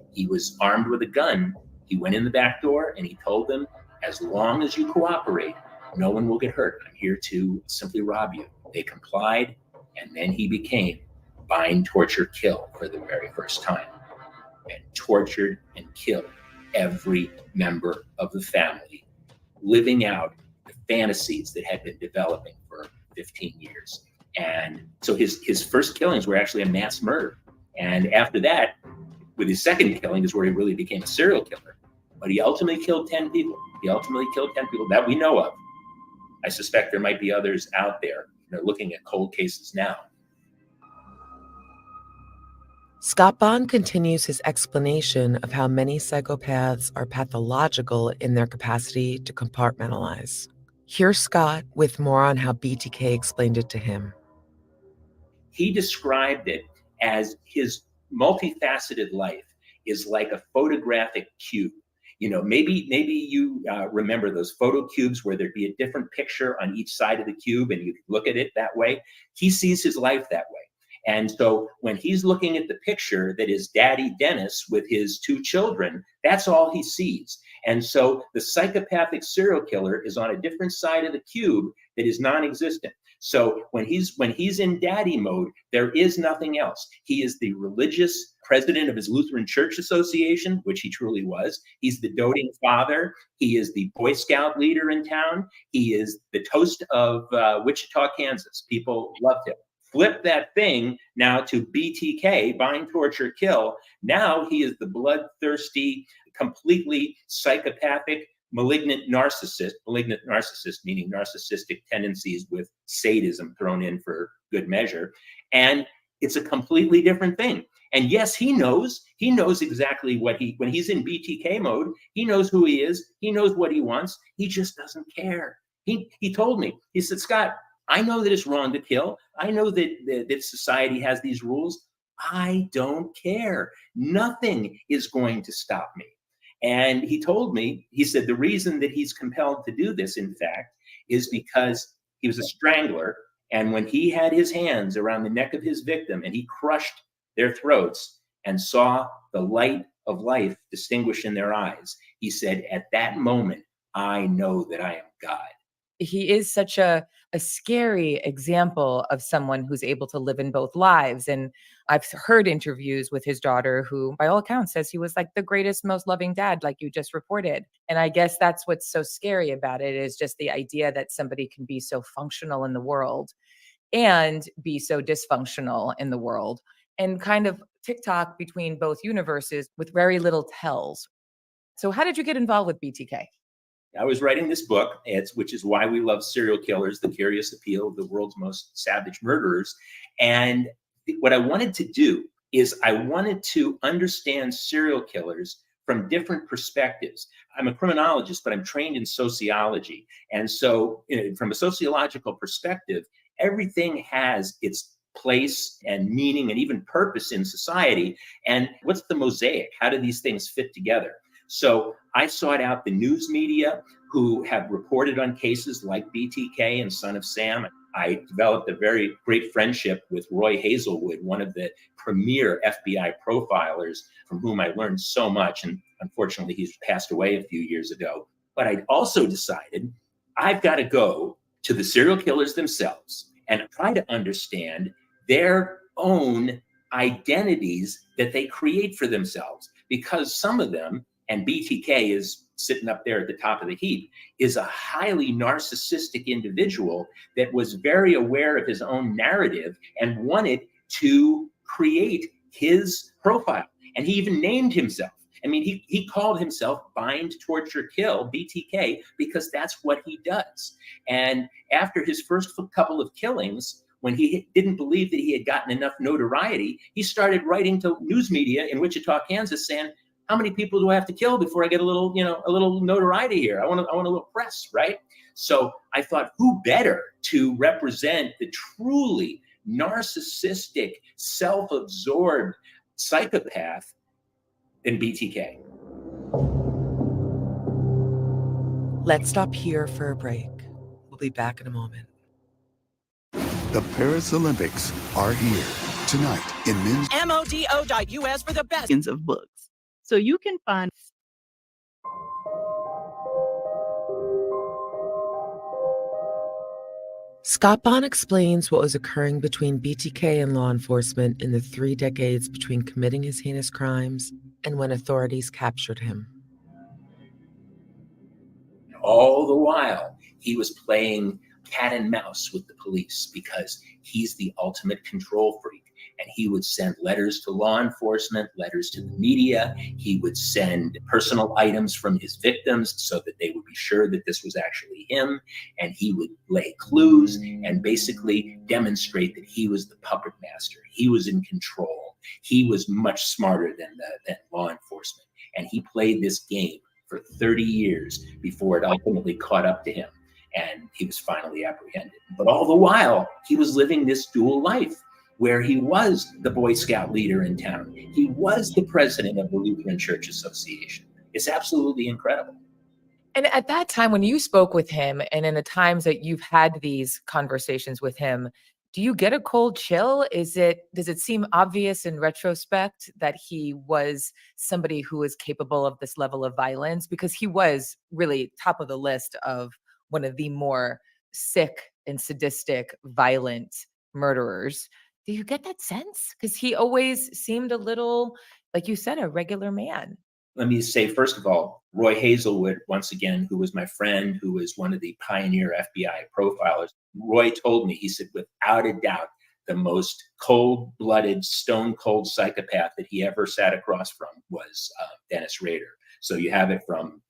armed with a gun. He went in the back door and he told them, as long as you cooperate, no one will get hurt. I'm here to simply rob you. They complied, and then he became Bind, Torture, Kill for the very first time, and tortured and killed every member of the family, living out the fantasies that had been developing for 15 years. And so his first killings were actually a mass murder. And after that, with his second killing is where he really became a serial killer. But he ultimately killed 10 people. He ultimately killed 10 people that we know of. I suspect there might be others out there. They're looking at cold cases now. Scott Bond continues his explanation of how many psychopaths are pathological in their capacity to compartmentalize. Here's Scott with more on how BTK explained it to him. He described it as his multifaceted life is like a photographic cube. Maybe you remember those photo cubes where there'd be a different picture on each side of the cube and you could look at it that way. He sees his life that way. And so when he's looking at the picture that is Daddy Dennis with his 2 children, that's all he sees. And so the psychopathic serial killer is on a different side of the cube that is non-existent. So when he's in daddy mode, there is nothing else. He is the religious president of his Lutheran Church Association, which he truly was. He's the doting father. He is the Boy Scout leader in town. He is the toast of Wichita, Kansas. People loved him. Flip that thing now to BTK, bind, torture, kill. Now he is the bloodthirsty, completely psychopathic, malignant narcissist meaning narcissistic tendencies with sadism thrown in for good measure. And it's a completely different thing. And yes, he knows exactly when he's in BTK mode, he knows who he is. He knows what he wants. He just doesn't care. He told me, he said, Scott, I know that it's wrong to kill. I know that society has these rules. I don't care. Nothing is going to stop me. And he told me, he said, the reason that he's compelled to do this, in fact, is because he was a strangler. And when he had his hands around the neck of his victim and he crushed their throats and saw the light of life distinguish in their eyes, he said, at that moment, I know that I am God. He is such a scary example of someone who's able to live in both lives. And I've heard interviews with his daughter, who by all accounts says he was like the greatest, most loving dad, like you just reported. And I guess that's what's so scary about it, is just the idea that somebody can be so functional in the world and be so dysfunctional in the world, and kind of TikTok between both universes with very little tells. So how did you get involved with BTK? I was writing this book, which is why we love serial killers, the curious appeal of the world's most savage murderers. And what I wanted to do is I wanted to understand serial killers from different perspectives. I'm a criminologist, but I'm trained in sociology. And so from a sociological perspective, everything has its place and meaning and even purpose in society. And what's the mosaic? How do these things fit together? So I sought out the news media who have reported on cases like BTK and Son of Sam. I developed a very great friendship with Roy Hazelwood, one of the premier FBI profilers from whom I learned so much. And unfortunately, he's passed away a few years ago. But I also decided I've got to go to the serial killers themselves and try to understand their own identities that they create for themselves. Because some of them, and BTK is sitting up there at the top of the heap, is a highly narcissistic individual that was very aware of his own narrative and wanted to create his profile. And he even named himself. I mean, he called himself Bind, Torture, Kill, BTK, because that's what he does. And after his first couple of killings, when he didn't believe that he had gotten enough notoriety, he started writing to news media in Wichita, Kansas, saying, how many people do I have to kill before I get a little notoriety here? I want a little press, right? So I thought, who better to represent the truly narcissistic, self-absorbed psychopath than BTK? Let's stop here for a break. We'll be back in a moment. The Paris Olympics are here tonight in men's MODO.US for the best of books. So you can find. Scott Bond explains what was occurring between BTK and law enforcement in the 3 decades between committing his heinous crimes and when authorities captured him. All the while, he was playing cat and mouse with the police because he's the ultimate control freak. And he would send letters to law enforcement, letters to the media. He would send personal items from his victims so that they would be sure that this was actually him. And he would lay clues and basically demonstrate that he was the puppet master. He was in control. He was much smarter than law enforcement. And he played this game for 30 years before it ultimately caught up to him. And he was finally apprehended. But all the while, he was living this dual life where he was the Boy Scout leader in town. He was the president of the Lutheran Church Association. It's absolutely incredible. And at that time, when you spoke with him, and in the times that you've had these conversations with him, do you get a cold chill? Does it seem obvious in retrospect that he was somebody who was capable of this level of violence? Because he was really top of the list of one of the more sick and sadistic, violent murderers. Do you get that sense? Because he always seemed a little, like you said, a regular man. Let me say, first of all, Roy Hazelwood, once again, who was my friend, who was one of the pioneer FBI profilers, Roy told me, he said, without a doubt, the most cold-blooded, stone-cold psychopath that he ever sat across from was Dennis Rader. So you have it from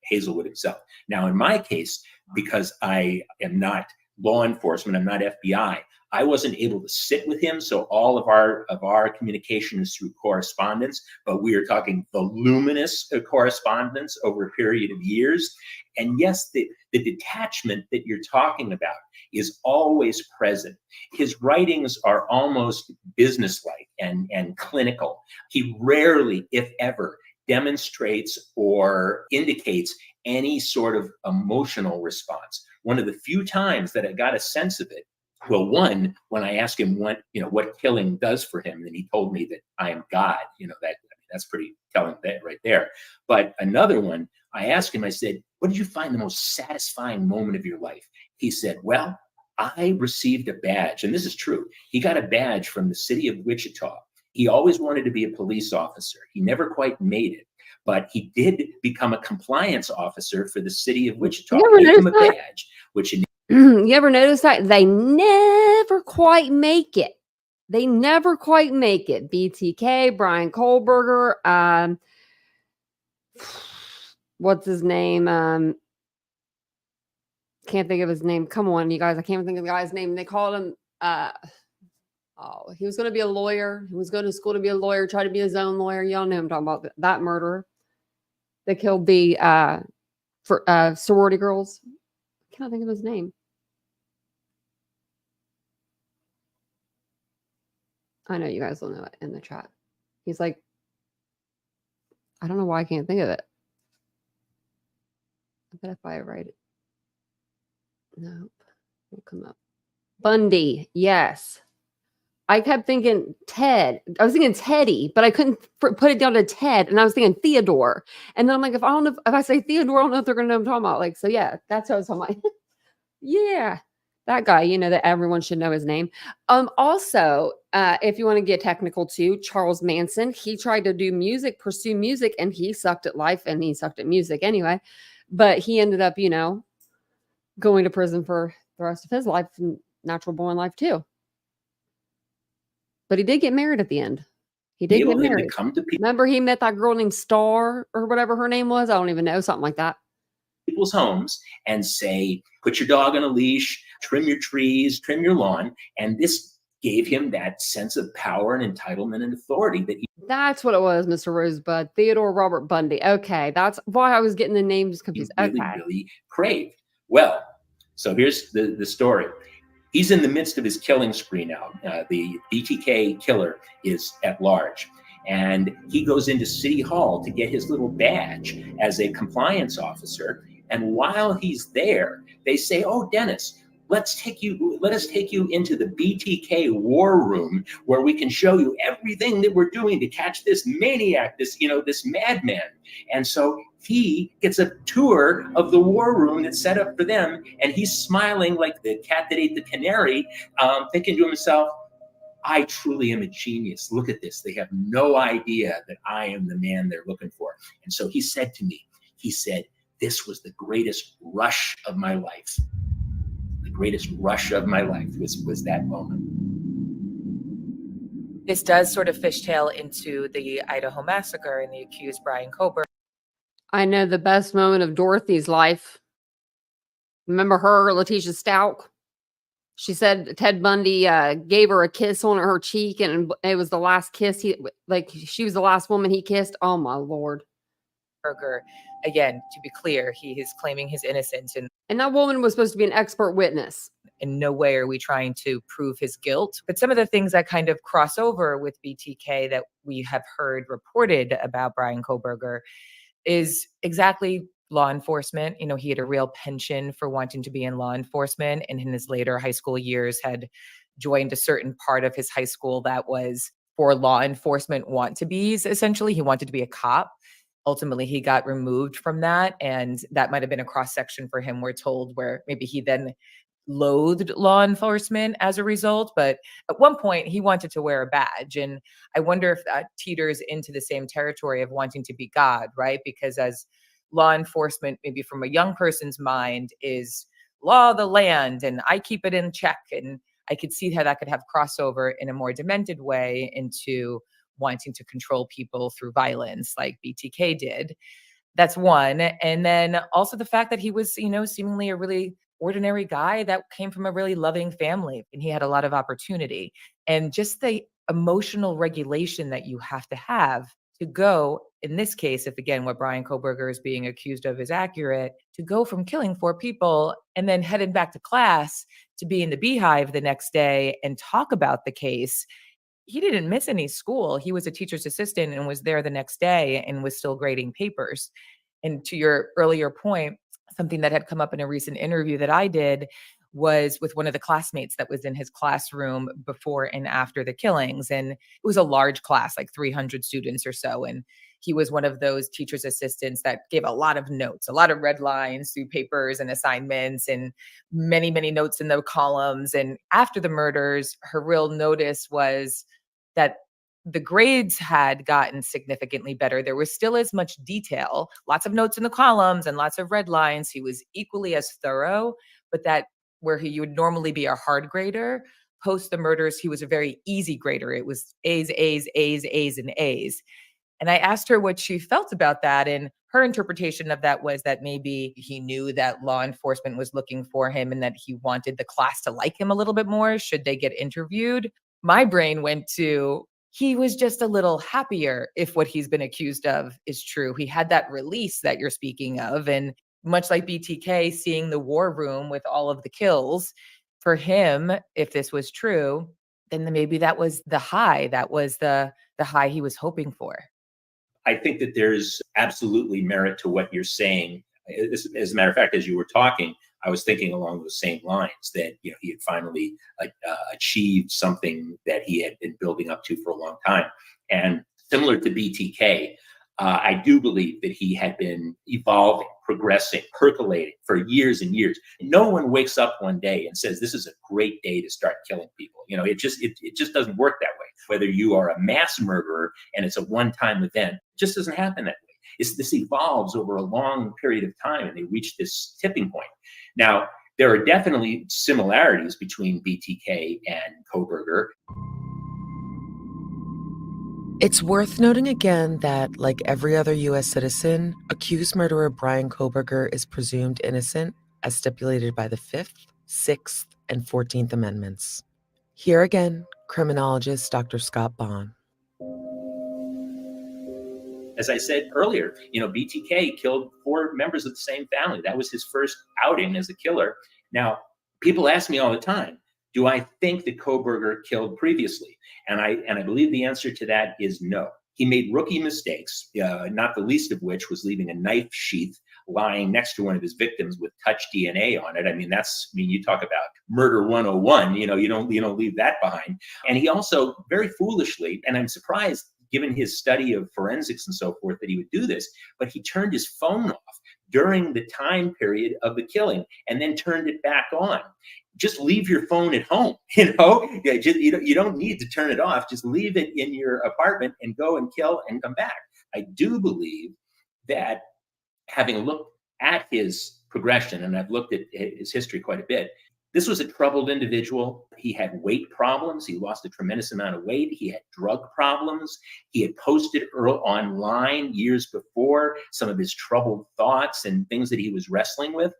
Hazelwood himself. Now, in my case, because I am not law enforcement, I'm not FBI, I wasn't able to sit with him, so all of our communication is through correspondence, but we are talking voluminous correspondence over a period of years. And yes, the detachment that you're talking about is always present. His writings are almost businesslike and clinical. He rarely, if ever, demonstrates or indicates any sort of emotional response. One of the few times that I got a sense of it, well, one, when I asked him what killing does for him, and he told me that I am God, that's pretty telling right there. But another one, I asked him, I said, what did you find the most satisfying moment of your life? He said, well, I received a badge, and this is true. He got a badge from the city of Wichita. He always wanted to be a police officer. He never quite made it, but he did become a compliance officer for the city of Wichita. He gave him a badge, which you ever notice that they never quite make it? They never quite make it. BTK, Brian Kohlberger, what's his name? Can't think of his name. Come on, you guys. I can't think of the guy's name. They called him, he was going to be a lawyer. He was going to school to be a lawyer, try to be his own lawyer. Y'all know I'm talking about that murderer that killed the sorority girls. I can't think of his name. I know you guys will know it in the chat. He's like, I don't know why I can't think of it. I bet if I write it. Nope. Won't come up. Bundy. Yes. I kept thinking Ted. I was thinking Teddy, but I couldn't put it down to Ted. And I was thinking Theodore. And then I'm like, if I say Theodore, I don't know if they're going to know what I'm talking about. Like, so yeah, that's what I was talking about. Yeah. That guy, that everyone should know his name. Also, if you want to get technical too, Charles Manson, he tried to pursue music, and he sucked at life, and he sucked at music anyway. But he ended up, going to prison for the rest of his life, and natural born life too. But he did get married at the end. He did get married. Remember, he met that girl named Star or whatever her name was. I don't even know, something like that. People's homes and say, put your dog on a leash, trim your trees, trim your lawn. And this gave him that sense of power and entitlement and authority that that's what it was, Mr. Rosebud. Theodore Robert Bundy. Okay. That's why I was getting the names confused. Really craved. Well, so here's the story. He's in the midst of his killing spree now. The BTK killer is at large. And he goes into City Hall to get his little badge as a compliance officer. And while he's there, they say, oh, Dennis, let us take you into the BTK war room where we can show you everything that we're doing to catch this maniac, this madman. And so he gets a tour of the war room that's set up for them. And he's smiling like the cat that ate the canary, thinking to himself, I truly am a genius. Look at this. They have no idea that I am the man they're looking for. And so he said to me, this was the greatest rush of my life. greatest rush of my life was that moment. This does sort of fishtail into the Idaho massacre and the accused Brian Kober. I know the best moment of Dorothy's life. Remember her, Letitia Stout? She said Ted Bundy gave her a kiss on her cheek, and it was the last kiss she was the last woman he kissed. Oh my Lord. Berger. Again, to be clear, he is claiming his innocence, And that woman was supposed to be an expert witness. in no way are we trying to prove his guilt. But some of the things that kind of cross over with BTK that we have heard reported about Brian Koberger is exactly law enforcement. You know, he had a real penchant for wanting to be in law enforcement, and in his later high school years had joined a certain part of his high school that was for law enforcement want-to-bees. Essentially, he wanted to be a cop. Ultimately, he got removed from that, and that might have been a cross-section for him, we're told, where maybe he then loathed law enforcement as a result. But at one point, he wanted to wear a badge. And I wonder if that teeters into the same territory of wanting to be God, right? Because as law enforcement, maybe from a young person's mind, is law of the land, and I keep it in check. And I could see how that could have crossover in a more demented way into wanting to control people through violence like BTK did. That's one. And then also the fact that he was, seemingly a really ordinary guy that came from a really loving family, and he had a lot of opportunity. And just the emotional regulation that you have to go, in this case, if again, what Brian Koberger is being accused of is accurate, to go from killing 4 people and then headed back to class to be in the Beehive the next day and talk about the case. He didn't miss any school. He was a teacher's assistant and was there the next day and was still grading papers. And to your earlier point, something that had come up in a recent interview that I did was with one of the classmates that was in his classroom before and after the killings. And it was a large class, like 300 students or so. And he was one of those teacher's assistants that gave a lot of notes, a lot of red lines through papers and assignments, and many, many notes in the columns. And after the murders, her real notice was that the grades had gotten significantly better. There was still as much detail, lots of notes in the columns and lots of red lines. He was equally as thorough, but that where you would normally be a hard grader, post the murders, he was a very easy grader. It was A's, A's, A's, A's, and A's. And I asked her what she felt about that. And her interpretation of that was that maybe he knew that law enforcement was looking for him and that he wanted the class to like him a little bit more should they get interviewed. My brain went to, he was just a little happier if what he's been accused of is true. He had that release that you're speaking of. And much like BTK, seeing the war room with all of the kills, for him, if this was true, then maybe that was the high. That was the high he was hoping for. I think that there's absolutely merit to what you're saying. As a matter of fact, as you were talking, I was thinking along those same lines that he had finally achieved something that he had been building up to for a long time. And similar to BTK, I do believe that he had been evolving, progressing, percolating for years and years. No one wakes up one day and says, this is a great day to start killing people. It just doesn't work that way. Whether you are a mass murderer and it's a one-time event, it just doesn't happen that way. This evolves over a long period of time, and they reach this tipping point. Now, there are definitely similarities between BTK and Koberger. It's worth noting again that, like every other U.S. citizen, accused murderer Brian Koberger is presumed innocent, as stipulated by the 5th, 6th, and 14th Amendments. Here again, criminologist Dr. Scott Bond. As I said earlier, BTK killed 4 members of the same family. That was his first outing as a killer. Now, people ask me all the time, do I think that Koberger killed previously? And I believe the answer to that is no. He made rookie mistakes, not the least of which was leaving a knife sheath lying next to one of his victims with touch DNA on it. You talk about murder 101, you don't leave that behind. And he also very foolishly, and I'm surprised given his study of forensics and so forth that he would do this, but he turned his phone off during the time period of the killing and then turned it back on. Just leave your phone at home, you don't need to turn it off. Just leave it in your apartment and go and kill and come back. I do believe that, having looked at his progression, and I've looked at his history quite a bit, This was a troubled individual. He had weight problems. He lost a tremendous amount of weight. He had drug problems. He had posted online years before some of his troubled thoughts and things that he was wrestling with.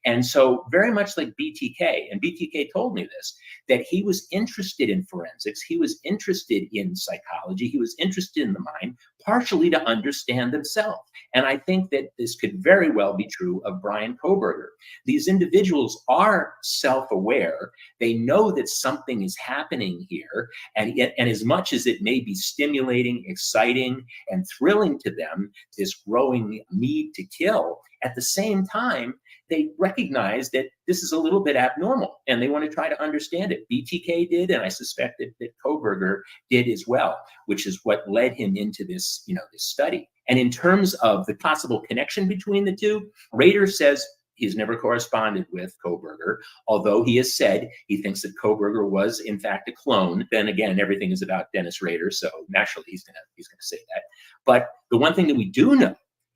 And so very much like BTK, and BTK told me this, that he was interested in forensics. He was interested in psychology. He was interested in the mind, partially to understand himself. And I think that this could very well be true of Bryan Kohberger. These individuals are self-aware. They know that something is happening here. And as much as it may be stimulating, exciting, and thrilling to them, this growing need to kill, at the same time, they recognize that this is a little bit abnormal and they want to try to understand it. BTK did, and I suspect that Kohberger did as well, which is what led him into this, this study. And in terms of the possible connection between the two, Rader says he's never corresponded with Kohberger, although he has said he thinks that Kohberger was in fact a clone. Then again, everything is about Dennis Rader, so naturally he's gonna say that. But the one thing that we do know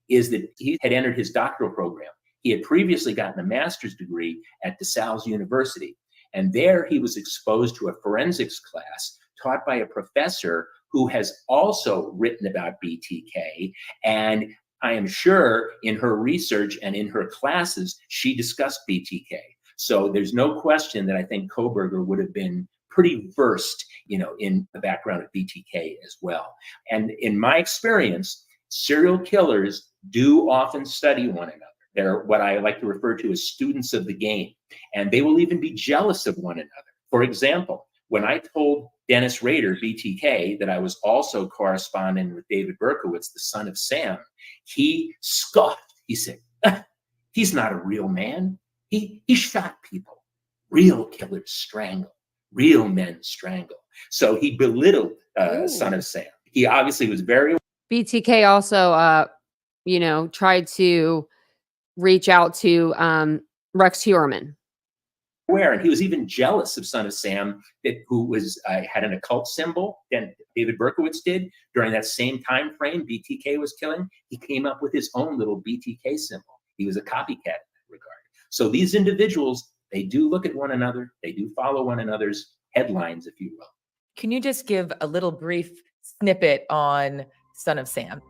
is that he had entered his doctoral program. He had previously gotten a master's degree at DeSales University, and there he was exposed to a forensics class taught by a professor who has also written about BTK. And I am sure in her research and in her classes, she discussed BTK. So there's no question that I think Kohberger would have been pretty versed, in the background of BTK as well. And in my experience, serial killers do often study one another. They're what I like to refer to as students of the game, and they will even be jealous of one another. For example, when I told Dennis Rader, BTK, that I was also corresponding with David Berkowitz, the son of Sam, he scoffed. He said, he's not a real man. He shot people. Real killers strangle. Real men strangle. So he belittled son of Sam. He obviously was very... BTK also, tried to reach out to Rex Heuermann. Aware, and he was even jealous of son of Sam, who was had an occult symbol, and David Berkowitz did during that same time frame BTK was killing. He came up with his own little BTK symbol. He was a copycat in that regard. So these individuals, they do look at one another. They do follow one another's headlines, if you will. Can you just give a little brief snippet on son of Sam?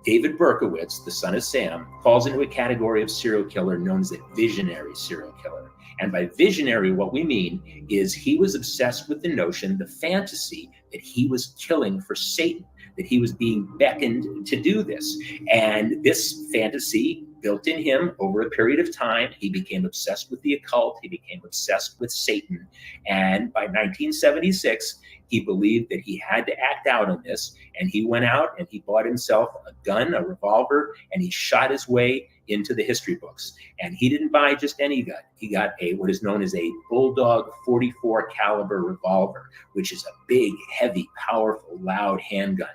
David Berkowitz, the son of Sam, falls into a category of serial killer known as a visionary serial killer. And by visionary, what we mean is he was obsessed with the notion, the fantasy, that he was killing for Satan, that he was being beckoned to do this. And this fantasy built in him over a period of time. He became obsessed with the occult. He became obsessed with Satan. And by 1976, he believed that he had to act out on this. And he went out and he bought himself a gun, a revolver, and he shot his way into the history books. And he didn't buy just any gun. He got what is known as a Bulldog 44 caliber revolver, which is a big, heavy, powerful, loud handgun.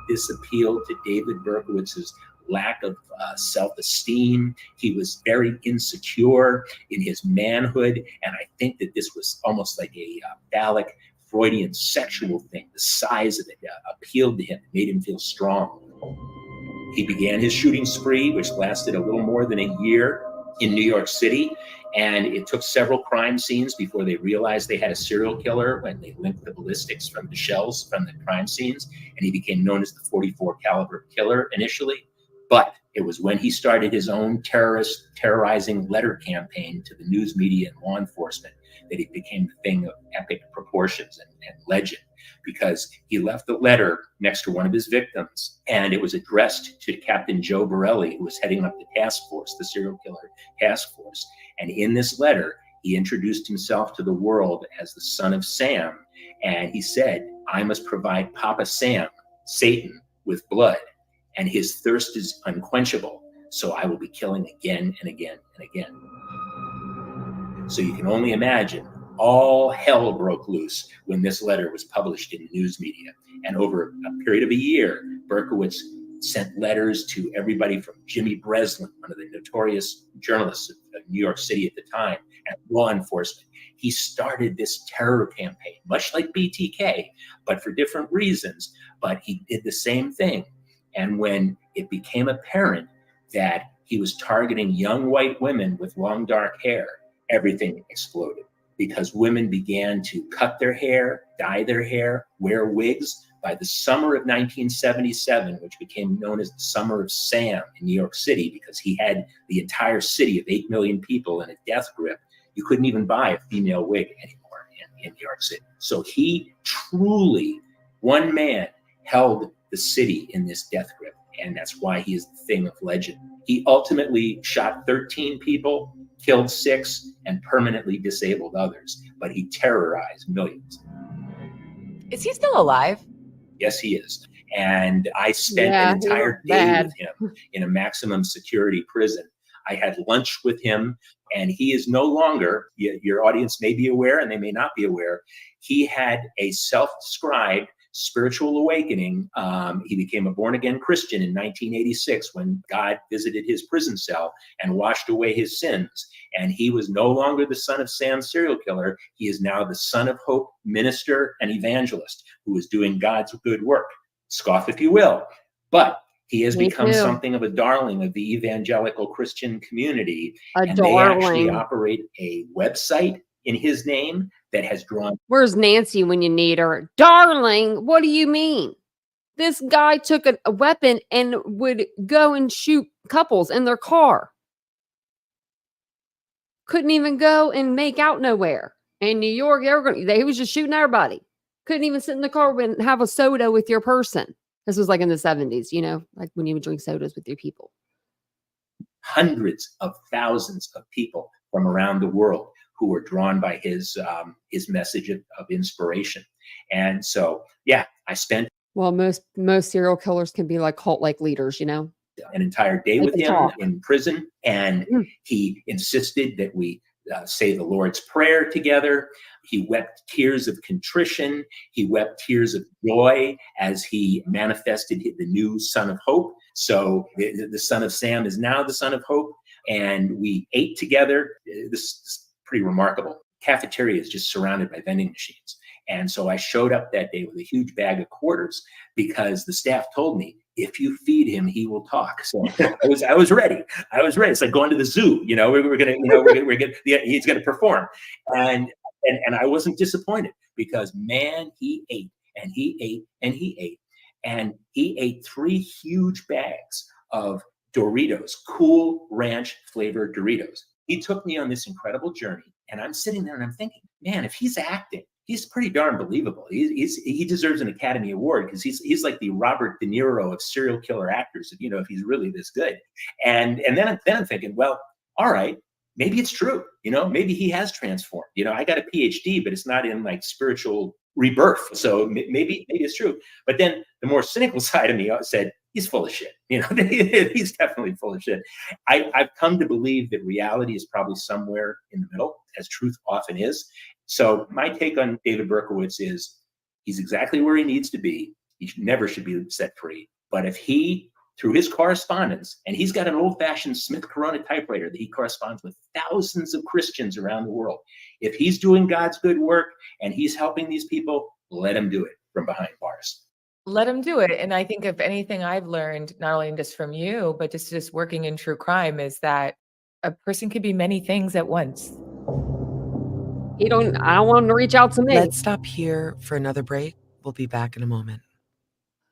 This appealed to David Berkowitz's lack of self-esteem. He was very insecure in his manhood. And I think that this was almost like a phallic Freudian sexual thing. The size of it appealed to him, made him feel strong. He began his shooting spree, which lasted a little more than a year in New York City. And it took several crime scenes before they realized they had a serial killer when they linked the ballistics from the shells from the crime scenes. And he became known as the 44 caliber killer initially. But it was when he started his own terrorizing letter campaign to the news media and law enforcement that he became the thing of epic proportions and legend, because he left the letter next to one of his victims, and it was addressed to Captain Joe Borelli, who was heading up the task force, the serial killer task force. And in this letter, he introduced himself to the world as the son of Sam, and he said, "I must provide Papa Sam, Satan, with blood, and his thirst is unquenchable, so I will be killing again and again and again." So you can only imagine all hell broke loose when this letter was published in the news media. And over a period of a year, Berkowitz sent letters to everybody from Jimmy Breslin, one of the notorious journalists of New York City at the time, and law enforcement. He started this terror campaign, much like BTK, but for different reasons. But he did the same thing. And when it became apparent that he was targeting young white women with long dark hair, everything exploded because women began to cut their hair, dye their hair, wear wigs. By the summer of 1977, which became known as the Summer of Sam in New York City, because he had the entire city of 8 million people in a death grip, you couldn't even buy a female wig anymore in New York City. So he truly, one man, held the city in this death grip. And that's why he is the thing of legend. He ultimately shot 13 people, killed 6, and permanently disabled others. But he terrorized millions. Is he still alive? Yes, he is. And I spent Yeah, an he entire looked day bad. with him in a maximum security prison. I had lunch with him, and he is no longer, your audience may be aware and they may not be aware, he had a self-described spiritual awakening. He became a born-again Christian in 1986 when God visited his prison cell and washed away his sins. And he was no longer the son of Sam serial killer. He is now the son of hope minister and evangelist who is doing God's good work. Scoff if you will. But he has Me become too. something of a darling of the evangelical Christian community. A And they actually darling. operate a website in his name that has drawn. Where's Nancy when you need her? Darling, what do you mean? This guy took a weapon and would go and shoot couples in their car. Couldn't even go and make out nowhere. In New York, he was just shooting everybody. Couldn't even sit in the car and have a soda with your person. This was like in the 70s, like when you would drink sodas with your people. Hundreds of thousands of people from around the world who were drawn by his message of inspiration. And so, yeah, I spent Well, most serial killers can be like cult-like leaders, an entire day They with can him talk. in prison, and he insisted that we say the Lord's Prayer together. He wept tears of contrition. He wept tears of joy as he manifested the new Son of Hope. So the Son of Sam is now the Son of Hope. And we ate together. This is pretty remarkable. Cafeteria is just surrounded by vending machines. And so I showed up that day with a huge bag of quarters because the staff told me, if you feed him, he will talk. So I was ready. It's like going to the zoo. He's gonna perform, and I wasn't disappointed because man, he ate and he ate and he ate, and he ate 3 huge bags of Doritos, Cool Ranch flavored Doritos. He took me on this incredible journey, and I'm sitting there and I'm thinking, man, if he's acting, he's pretty darn believable. He deserves an Academy Award because he's like the Robert De Niro of serial killer actors, if he's really this good. And then I'm thinking, well, all right, maybe it's true. Maybe he has transformed. I got a PhD, but it's not in like spiritual rebirth. So maybe it's true. But then the more cynical side of me said, he's full of shit. He's definitely full of shit. I've come to believe that reality is probably somewhere in the middle, as truth often is. So my take on David Berkowitz is he's exactly where he needs to be. He never should be set free. But if he, through his correspondence, and he's got an old-fashioned Smith Corona typewriter that he corresponds with thousands of Christians around the world. If he's doing God's good work and he's helping these people, let him do it from behind bars. Let him do it. And I think if anything I've learned, not only just from you, but just working in true crime, is that a person can be many things at once. I don't want him to reach out to me. Let's stop here for another break. We'll be back in a moment.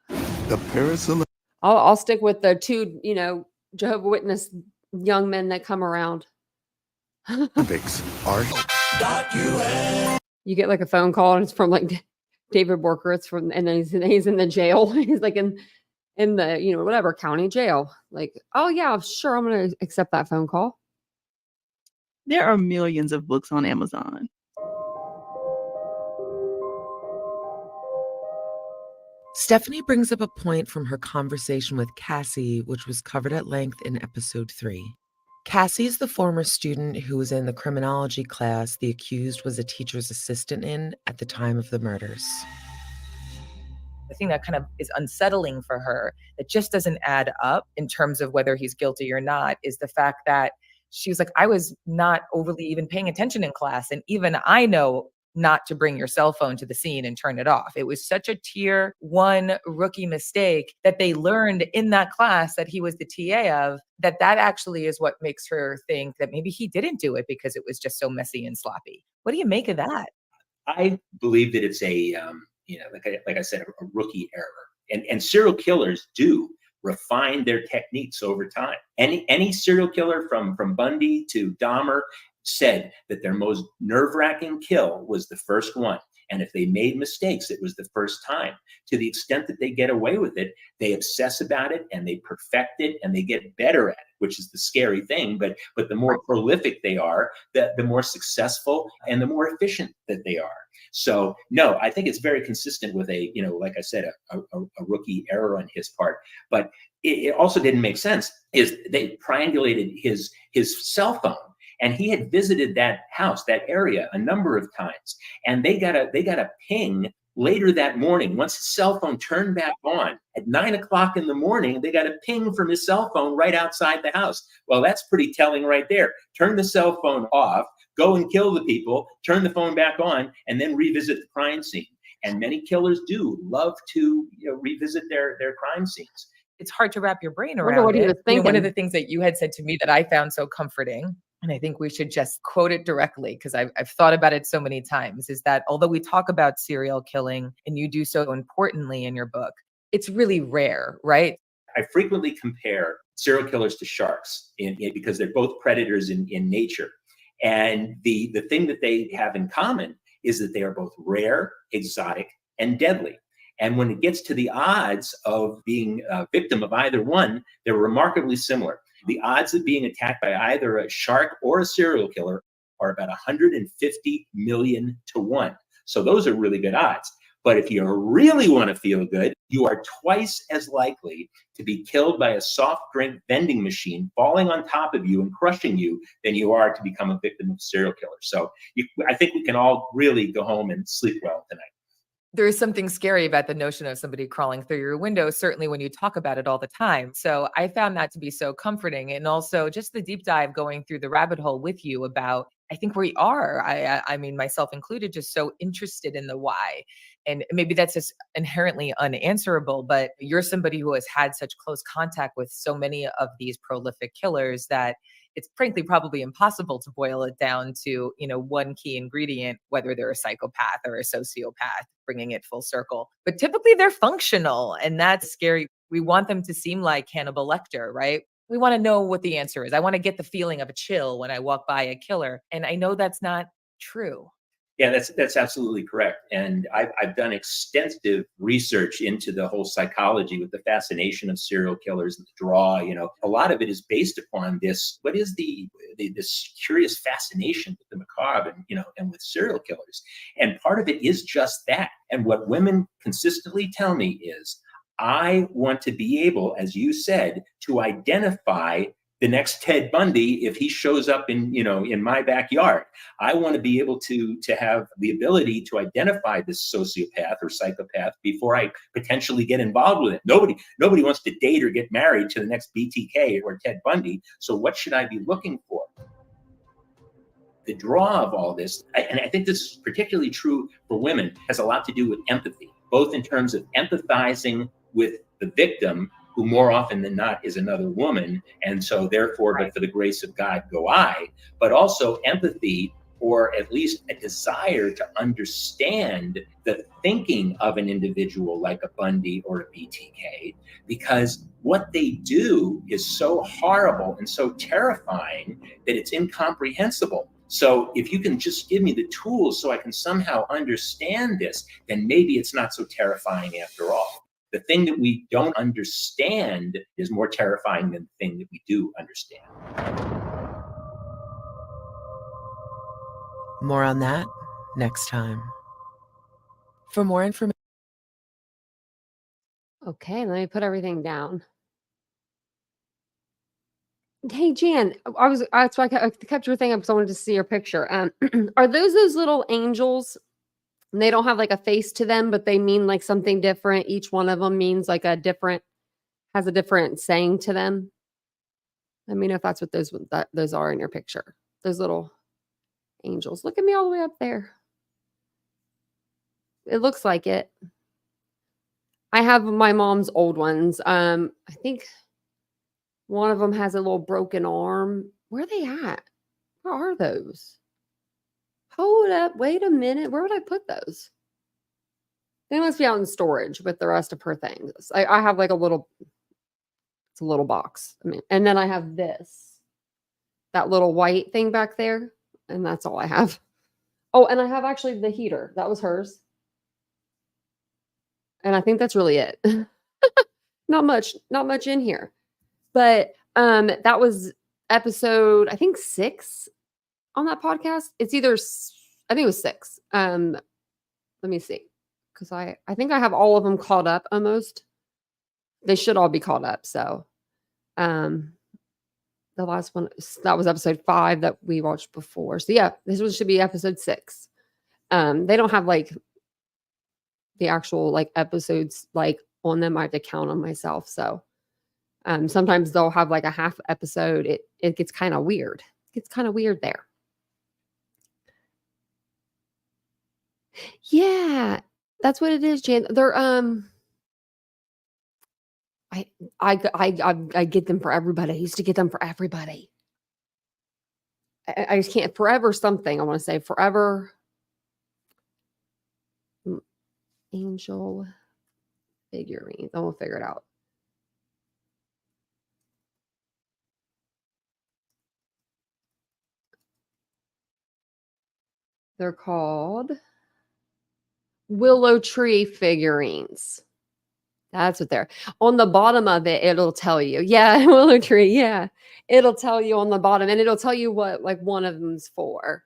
The Paris Olympics I'll stick with the 2, Jehovah's Witness young men that come around. are You get like a phone call and it's from like David Borkowitz and then he's in the jail. He's like in the, whatever county jail. Like, oh yeah, sure. I'm going to accept that phone call. There are millions of books on Amazon. Stephanie brings up a point from her conversation with Cassie, which was covered at length in episode 3. Cassie is the former student who was in the criminology class the accused was a teacher's assistant in at the time of the murders. The thing that kind of is unsettling for her, that just doesn't add up in terms of whether he's guilty or not, is the fact that she was like, I was not overly even paying attention in class. And even I know not to bring your cell phone to the scene and turn it off. It was such a tier 1 rookie mistake that they learned in that class that he was the TA of, that actually is what makes her think that maybe he didn't do it because it was just so messy and sloppy. What do you make of that? I believe that it's a, like I said, a rookie error. And serial killers do refine their techniques over time. Any serial killer from Bundy to Dahmer said that their most nerve-wracking kill was the first one. And if they made mistakes, it was the first time. To the extent that they get away with it, they obsess about it and they perfect it and they get better at it, which is the scary thing. But the more prolific they are, the more successful and the more efficient that they are. So no, I think it's very consistent with a, like I said, a rookie error on his part. But it also didn't make sense is they triangulated his cell phone. And he had visited that house, that area, a number of times. And they got a ping later that morning. Once his cell phone turned back on at 9 o'clock in the morning, they got a ping from his cell phone right outside the house. Well, that's pretty telling right there. Turn the cell phone off, go and kill the people, turn the phone back on, and then revisit the crime scene. And many killers do love to revisit their crime scenes. It's hard to wrap your brain I wonder around what he it. was One of thinking. the things that you had said to me that I found so comforting, and I think we should just quote it directly because I've thought about it so many times, is that although we talk about serial killing, and you do so importantly in your book, it's really rare, right? I frequently compare serial killers to sharks because they're both predators in nature. And the thing that they have in common is that they are both rare, exotic, and deadly. And when it gets to the odds of being a victim of either one, they're remarkably similar. The odds of being attacked by either a shark or a serial killer are about 150 million to 1. So those are really good odds. But if you really want to feel good, you are twice as likely to be killed by a soft drink vending machine falling on top of you and crushing you than you are to become a victim of a serial killer. So I think we can all really go home and sleep well tonight. There is something scary about the notion of somebody crawling through your window, certainly when you talk about it all the time. So I found that to be so comforting. And also just the deep dive going through the rabbit hole with you about, I think we are, I mean, myself included, just so interested in the why. And maybe that's just inherently unanswerable, but you're somebody who has had such close contact with so many of these prolific killers that it's frankly probably impossible to boil it down to, one key ingredient, whether they're a psychopath or a sociopath, bringing it full circle. But typically they're functional, and that's scary. We want them to seem like Hannibal Lecter, right? We want to know what the answer is. I want to get the feeling of a chill when I walk by a killer. And I know that's not true. Yeah, that's absolutely correct. And I've done extensive research into the whole psychology with the fascination of serial killers and the draw. A lot of it is based upon this. What is this curious fascination with the macabre and with serial killers? And part of it is just that. And what women consistently tell me is, I want to be able, as you said, to identify the next Ted Bundy if he shows up in my backyard. I want to be able to have the ability to identify this sociopath or psychopath before I potentially get involved with it. Nobody wants to date or get married to the next BTK or Ted Bundy. So what should I be looking for? The draw of all this, and I think this is particularly true for women, has a lot to do with empathy, both in terms of empathizing with the victim, who more often than not is another woman, and so therefore, but for the grace of God go I, but also empathy, or at least a desire to understand the thinking of an individual like a Bundy or a BTK, because what they do is so horrible and so terrifying that it's incomprehensible. So if you can just give me the tools so I can somehow understand this, then maybe it's not so terrifying after all. The thing that we don't understand is more terrifying than the thing that we do understand. More on that next time. For more information. Okay, let me put everything down. Hey, Jan, that's why I kept your thing up because I wanted to see your picture. Are those little angels? And they don't have like a face to them, but they mean like something different. Each one of them means like has a different saying to them. Let me know if that's what those are in your picture. Those little angels. Look at me all the way up there. It looks like it. I have my mom's old ones. I think one of them has a little broken arm. Where are they at? Where are those? Hold up. Wait a minute. Where would I put those? They must be out in storage with the rest of her things. I have like it's a little box. I mean, and then I have that little white thing back there. And that's all I have. Oh, and I have actually the heater. That was hers. And I think that's really it. Not much in here. But that was episode, I think 6 on that podcast. It's either I think it was 6. Let me see. Because I think I have all of them caught up almost. They should all be caught up. So the last one, that was episode 5 that we watched before. So yeah, this one should be episode 6. They don't have like the actual like episodes like on them. I have to count on myself. So sometimes they'll have like a half episode. It gets kind of weird. It gets kind of weird there. Yeah, that's what it is, Jan. They're I get them for everybody. I used to get them for everybody. I just can't. Forever something. I want to say forever. Angel figurines. I'm gonna figure it out. They're called Willow Tree figurines. That's what they're on the bottom of it. It'll tell you. Yeah, Willow Tree. Yeah, it'll tell you on the bottom, and it'll tell you what like one of them's for.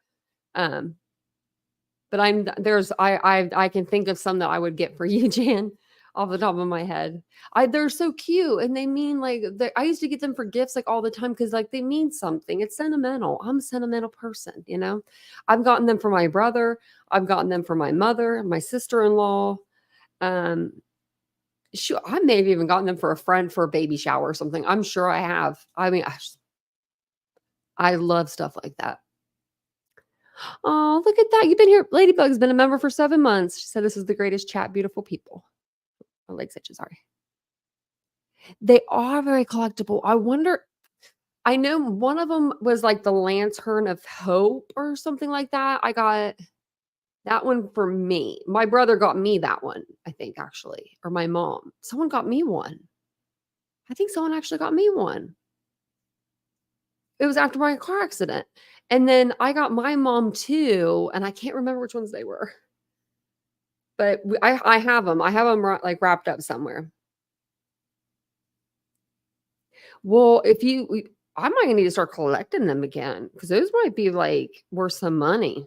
But I can think of some that I would get for you, Jan, off the top of my head. They're so cute, and they mean like I used to get them for gifts like all the time because like they mean something. It's sentimental. I'm a sentimental person, you know. I've gotten them for my brother. I've gotten them for my mother, my sister-in-law. Sure, I may have even gotten them for a friend for a baby shower or something. I'm sure I have. I mean, I love stuff like that. Oh, look at that. You've been here. Ladybug's been a member for 7 months. She said this is the greatest chat. Beautiful people. My legs itches, sorry. They are very collectible. I wonder, I know one of them was like the Lantern of Hope or something like that. I got that one for me. My brother got me that one, I think, actually. Or my mom. Someone got me one. I think someone actually got me one. It was after my car accident. And then I got my mom too, and I can't remember which ones they were. But I have them. I have them like wrapped up somewhere. Well, I might need to start collecting them again because those might be like worth some money.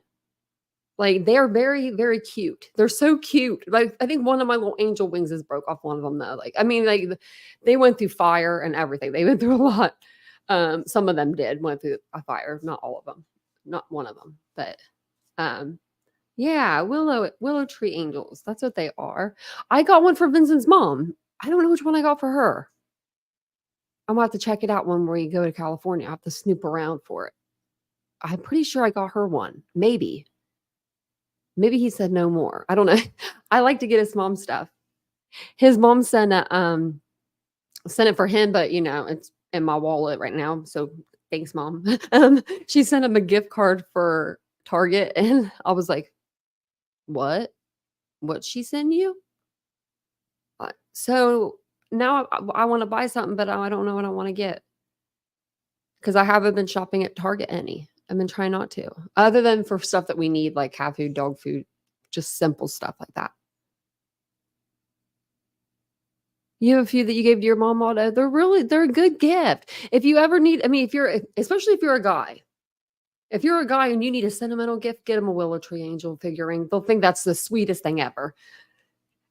Like they're very, very cute. They're so cute. Like I think one of my little angel wings is broke off one of them though. Like I mean, like they went through fire and everything. They went through a lot. Some of them went through a fire. Not all of them. Not one of them. But yeah, willow tree angels. That's what they are. I got one for Vincent's mom. I don't know which one I got for her. I'm gonna have to check it out when we go to California. I have to snoop around for it. I'm pretty sure I got her one. Maybe he said no more. I don't know. I like to get his mom stuff. His mom sent it for him, but you know, it's in my wallet right now. So thanks, Mom. She sent him a gift card for Target, and I was like, what? What she send you? So now I want to buy something, but I don't know what I want to get. Because I haven't been shopping at Target any. I've been trying not to. Other than for stuff that we need, like cat food, dog food, just simple stuff like that. You have a few that you gave to your mom, Aldo. They're a good gift. If you ever need, I mean, especially if you're a guy. If you're a guy and you need a sentimental gift, get them a Willow Tree Angel figurine. They'll think that's the sweetest thing ever.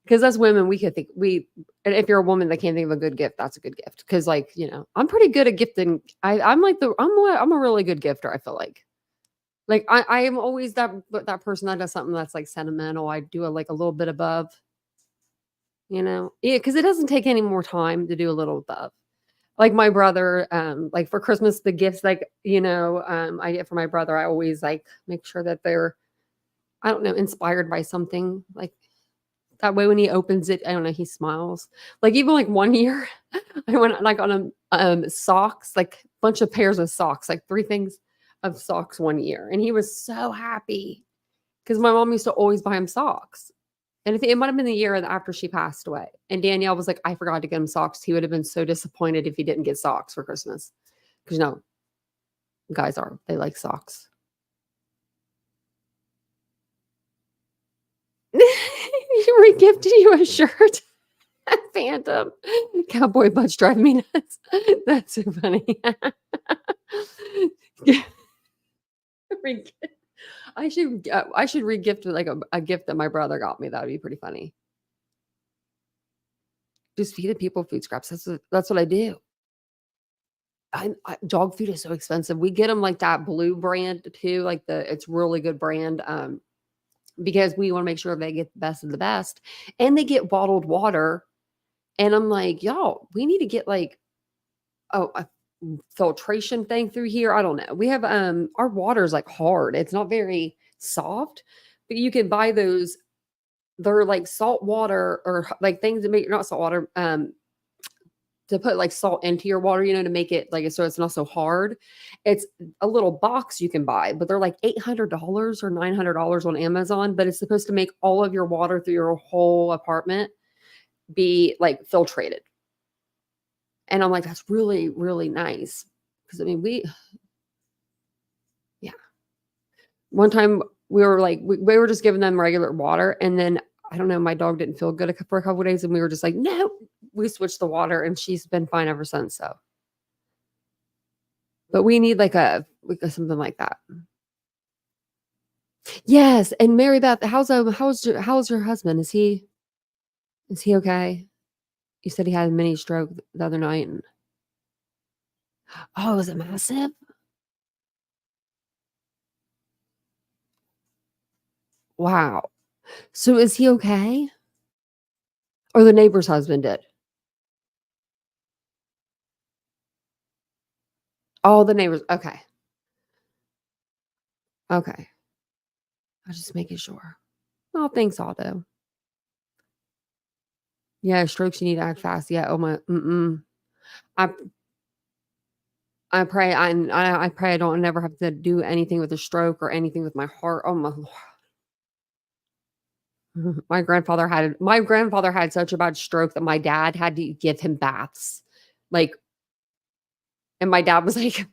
Because as women, we could think if you're a woman that can't think of a good gift, that's a good gift. Because like, you know, I'm pretty good at gifting. I'm a really good gifter, I feel like. Like I am always that person that does something that's like sentimental. I do like a little bit above. You know, yeah, because it doesn't take any more time to do a little above. Like my brother, like for Christmas, the gifts like, you know, I get for my brother, I always like make sure that they're, I don't know, inspired by something. Like That way when he opens it, I don't know, he smiles. Like even like one year, I went like on a socks, like bunch of pairs of socks, like 3 things of socks one year. And he was so happy because my mom used to always buy him socks. And I think it might have been the year after she passed away. And Danielle was like, I forgot to get him socks. He would have been so disappointed if he didn't get socks for Christmas. Because guys they like socks. You re-gifted you a shirt. Phantom. Cowboy butts drive me nuts. That's so funny. I should re-gift like a gift that my brother got me. That would be pretty funny. Just feed the people food scraps. That's what I do. Dog food is so expensive. We get them like that blue brand too, like it's really good brand. Because we want to make sure they get the best of the best, and they get bottled water. And I'm like, y'all, we need to get like a filtration thing through here. I don't know. We have our water is like hard. It's not very soft, but you can buy those. They're like salt water or like things that make not salt water. To put like salt into your water, to make it like so it's not so hard. It's a little box you can buy, but they're like $800 or $900 on Amazon. But it's supposed to make all of your water through your whole apartment be like filtrated. And I'm like, that's really, really nice. Because I mean, one time we were like, we were just giving them regular water. And then I don't know, my dog didn't feel good for a couple of days. And we were just like, no, we switched the water and she's been fine ever since. So, but we need like something like that. Yes. And Mary Beth, how's your husband? Is he okay? You said he had a mini stroke the other night. Oh, is it massive? Wow. So is he okay? Or the neighbor's husband did? Oh, the neighbors. Okay. Okay. I was just making sure. Oh, thanks, Aldo. Yeah, strokes, you need to act fast. Yeah. Oh my. I I pray I pray I don't never have to do anything with a stroke or anything with my heart. Oh my Lord. My grandfather had such a bad stroke that my dad had to give him baths. Like, and my dad was like,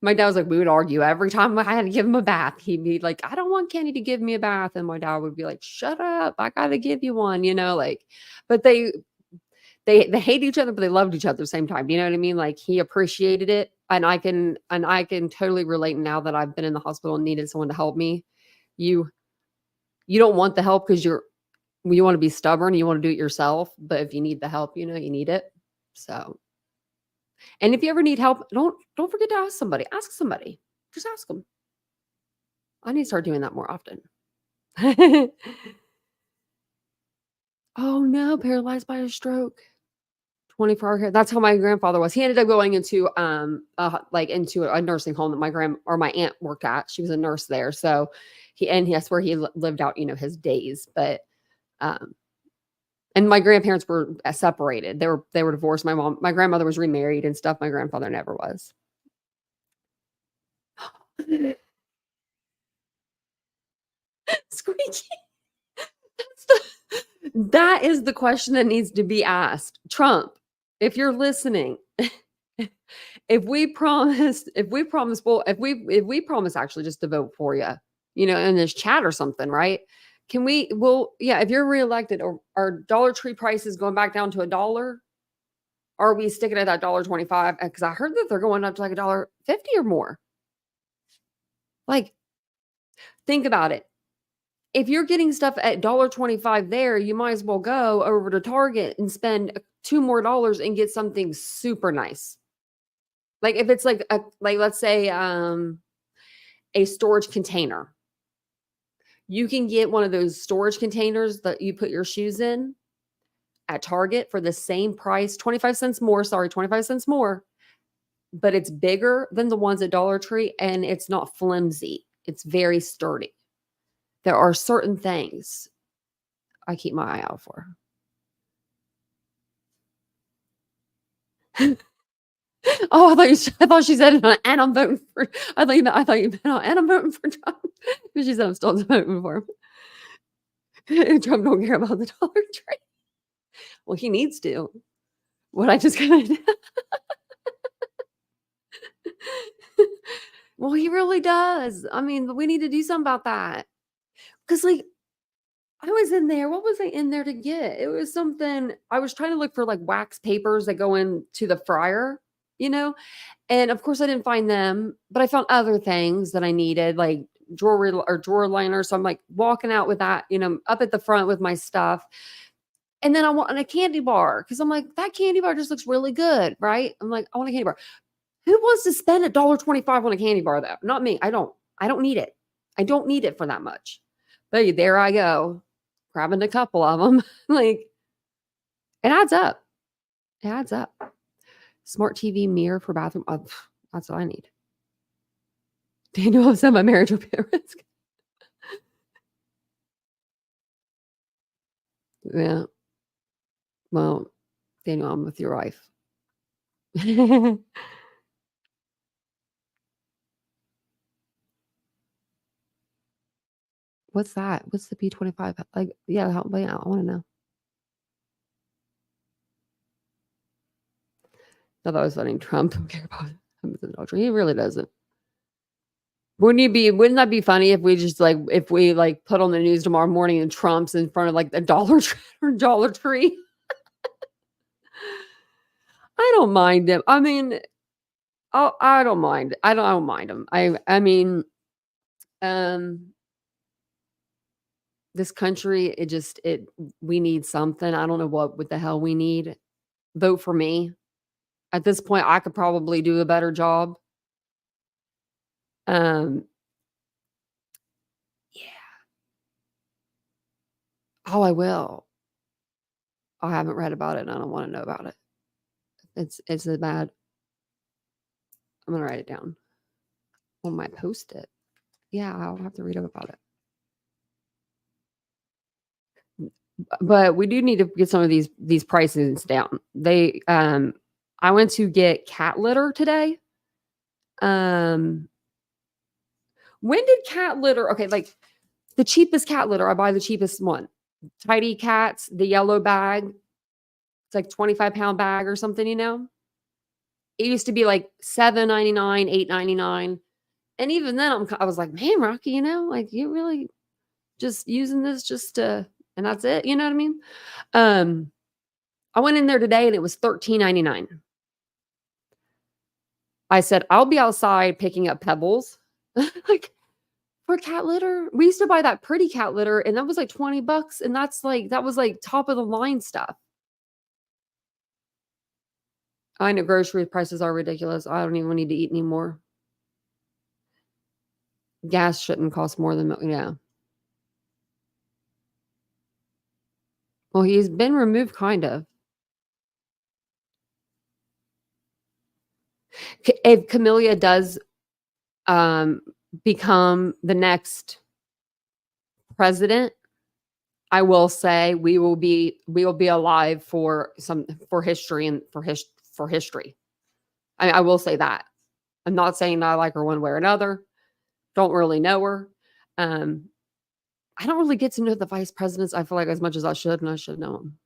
we would argue every time I had to give him a bath. He'd be like, I don't want Kenny to give me a bath. And my dad would be like, shut up. I got to give you one, like, but they hate each other, but they loved each other at the same time. You know what I mean? Like he appreciated it. And I can totally relate now that I've been in the hospital and needed someone to help me. You don't want the help because you want to be stubborn. You want to do it yourself. But if you need the help, you need it. So, and if you ever need help, don't forget to ask somebody. Ask somebody. Just ask them. I need to start doing that more often. Oh no, paralyzed by a stroke. 24-hour care. That's how my grandfather was. He ended up going into into a nursing home that my aunt worked at. She was a nurse there. So that's where he lived out, his days. But and my grandparents were separated. They were divorced. My grandmother was remarried and stuff. My grandfather never was. Squeaky. That is the question that needs to be asked. Trump, if you're listening, if we promise actually just to vote for you, in this chat or something, right? If you're reelected, or are Dollar Tree prices going back down to $1? Are we sticking at that $1.25? Because I heard that they're going up to like $1.50 or more. Like, think about it. If you're getting stuff at $1.25 there, you might as well go over to Target and spend $2 more and get something super nice. Like if it's like let's say a storage container. You can get one of those storage containers that you put your shoes in at Target for the same price, 25 cents more, but it's bigger than the ones at Dollar Tree and it's not flimsy. It's very sturdy. There are certain things. I keep my eye out for. Oh, I thought she said, and I'm voting for. I thought you meant, and I'm voting for Trump. She said I'm still voting for him. Trump don't care about the Dollar Tree. Well, he needs to. What I just kind of. Well, he really does. I mean, we need to do something about that. Because, like, I was in there. What was I in there to get? It was something. I was trying to look for like wax papers that go into the fryer, you know? And of course, I didn't find them, but I found other things that I needed, like drawer liners. So I'm like walking out with that, up at the front with my stuff. And then I want a candy bar because I'm like, that candy bar just looks really good, right? I'm like, I want a candy bar. Who wants to spend $1.25 on a candy bar though? Not me. I don't need it. I don't need it for that much. But there I go, grabbing a couple of them. Like, it adds up. It adds up. Smart TV mirror for bathroom. Oh, that's all I need. Daniel said my marriage will be at risk. Yeah. Well, Daniel, I'm with your wife. What's that? What's the P25? Like, yeah, I want to know. I thought it was funny. Trump don't care about adultery. He really doesn't. Wouldn't that be funny if we just if we put on the news tomorrow morning and Trump's in front of like the Dollar Tree? I don't mind him. I mean, I don't mind. I don't mind him. I mean, this country, we need something. I don't know what the hell we need. Vote for me. At this point, I could probably do a better job. Yeah. Oh, I will. I haven't read about it and I don't want to know about it. It's a bad. I'm gonna write it down. On my post-it. Yeah, I'll have to read up about it. But we do need to get some of these prices down. I went to get cat litter today. When did cat litter? Okay, like the cheapest cat litter, I buy the cheapest one. Tidy Cats, the yellow bag. It's like 25-pound bag or something, It used to be like $7.99, $8.99. And even then I was like, man, Rocky, like you really just using this just to, and that's it. You know what I mean? I went in there today and it was $13.99. I said, I'll be outside picking up pebbles. Like for cat litter. We used to buy that pretty cat litter and that was like $20. And that was like top of the line stuff. I know grocery prices are ridiculous. I don't even need to eat anymore. Gas shouldn't cost more than, yeah. Well, he's been removed, kind of. If Camellia does become the next president, I will say we will be alive for history and for history. I will say that. I'm not saying that I like her one way or another. Don't really know her. I don't really get to know the vice presidents, I feel like, as much as I should, and I should know them.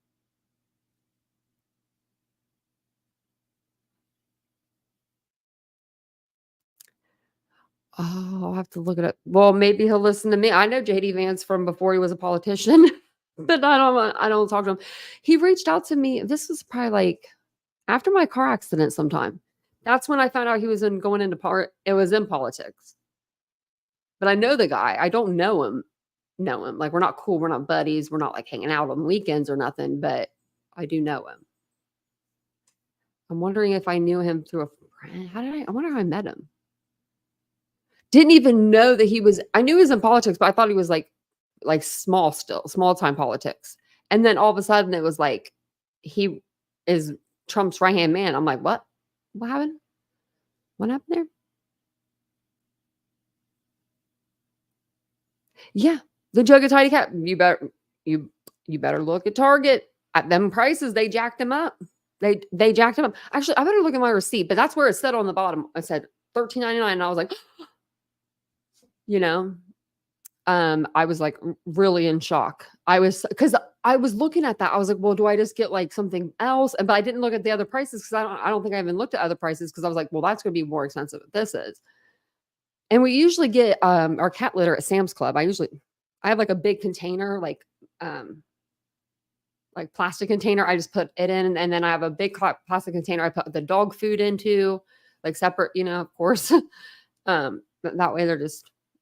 Oh, I'll have to look it up. Well, maybe he'll listen to me. I know JD Vance from before he was a politician, but I don't talk to him. He reached out to me. This was probably like after my car accident sometime. That's when I found out he was going into it was in politics. But I know the guy. I don't know him. Like, we're not cool. We're not buddies. We're not like hanging out on weekends or nothing, but I do know him. I'm wondering if I knew him through a friend. I wonder how I met him. Didn't even know that I knew he was in politics, but I thought he was like small time politics. And then all of a sudden it was like, he is Trump's right-hand man. I'm like, what? What happened? What happened there? Yeah. The jug of tidy cat. You You better look at Target. At them prices, they jacked them up. They jacked them up. Actually, I better look at my receipt, but that's where it said on the bottom. I said $13.99, and I was like, you know, I was like really in shock. Because I was looking at that. I was like, well, do I just get like something else? But I didn't look at the other prices because I don't think I even looked at other prices because I was like, well, that's going to be more expensive than this is. And we usually get our cat litter at Sam's Club. I have like a big container, like plastic container. I just put it in, and then I have a big plastic container I put the dog food into, like separate, of course. But that way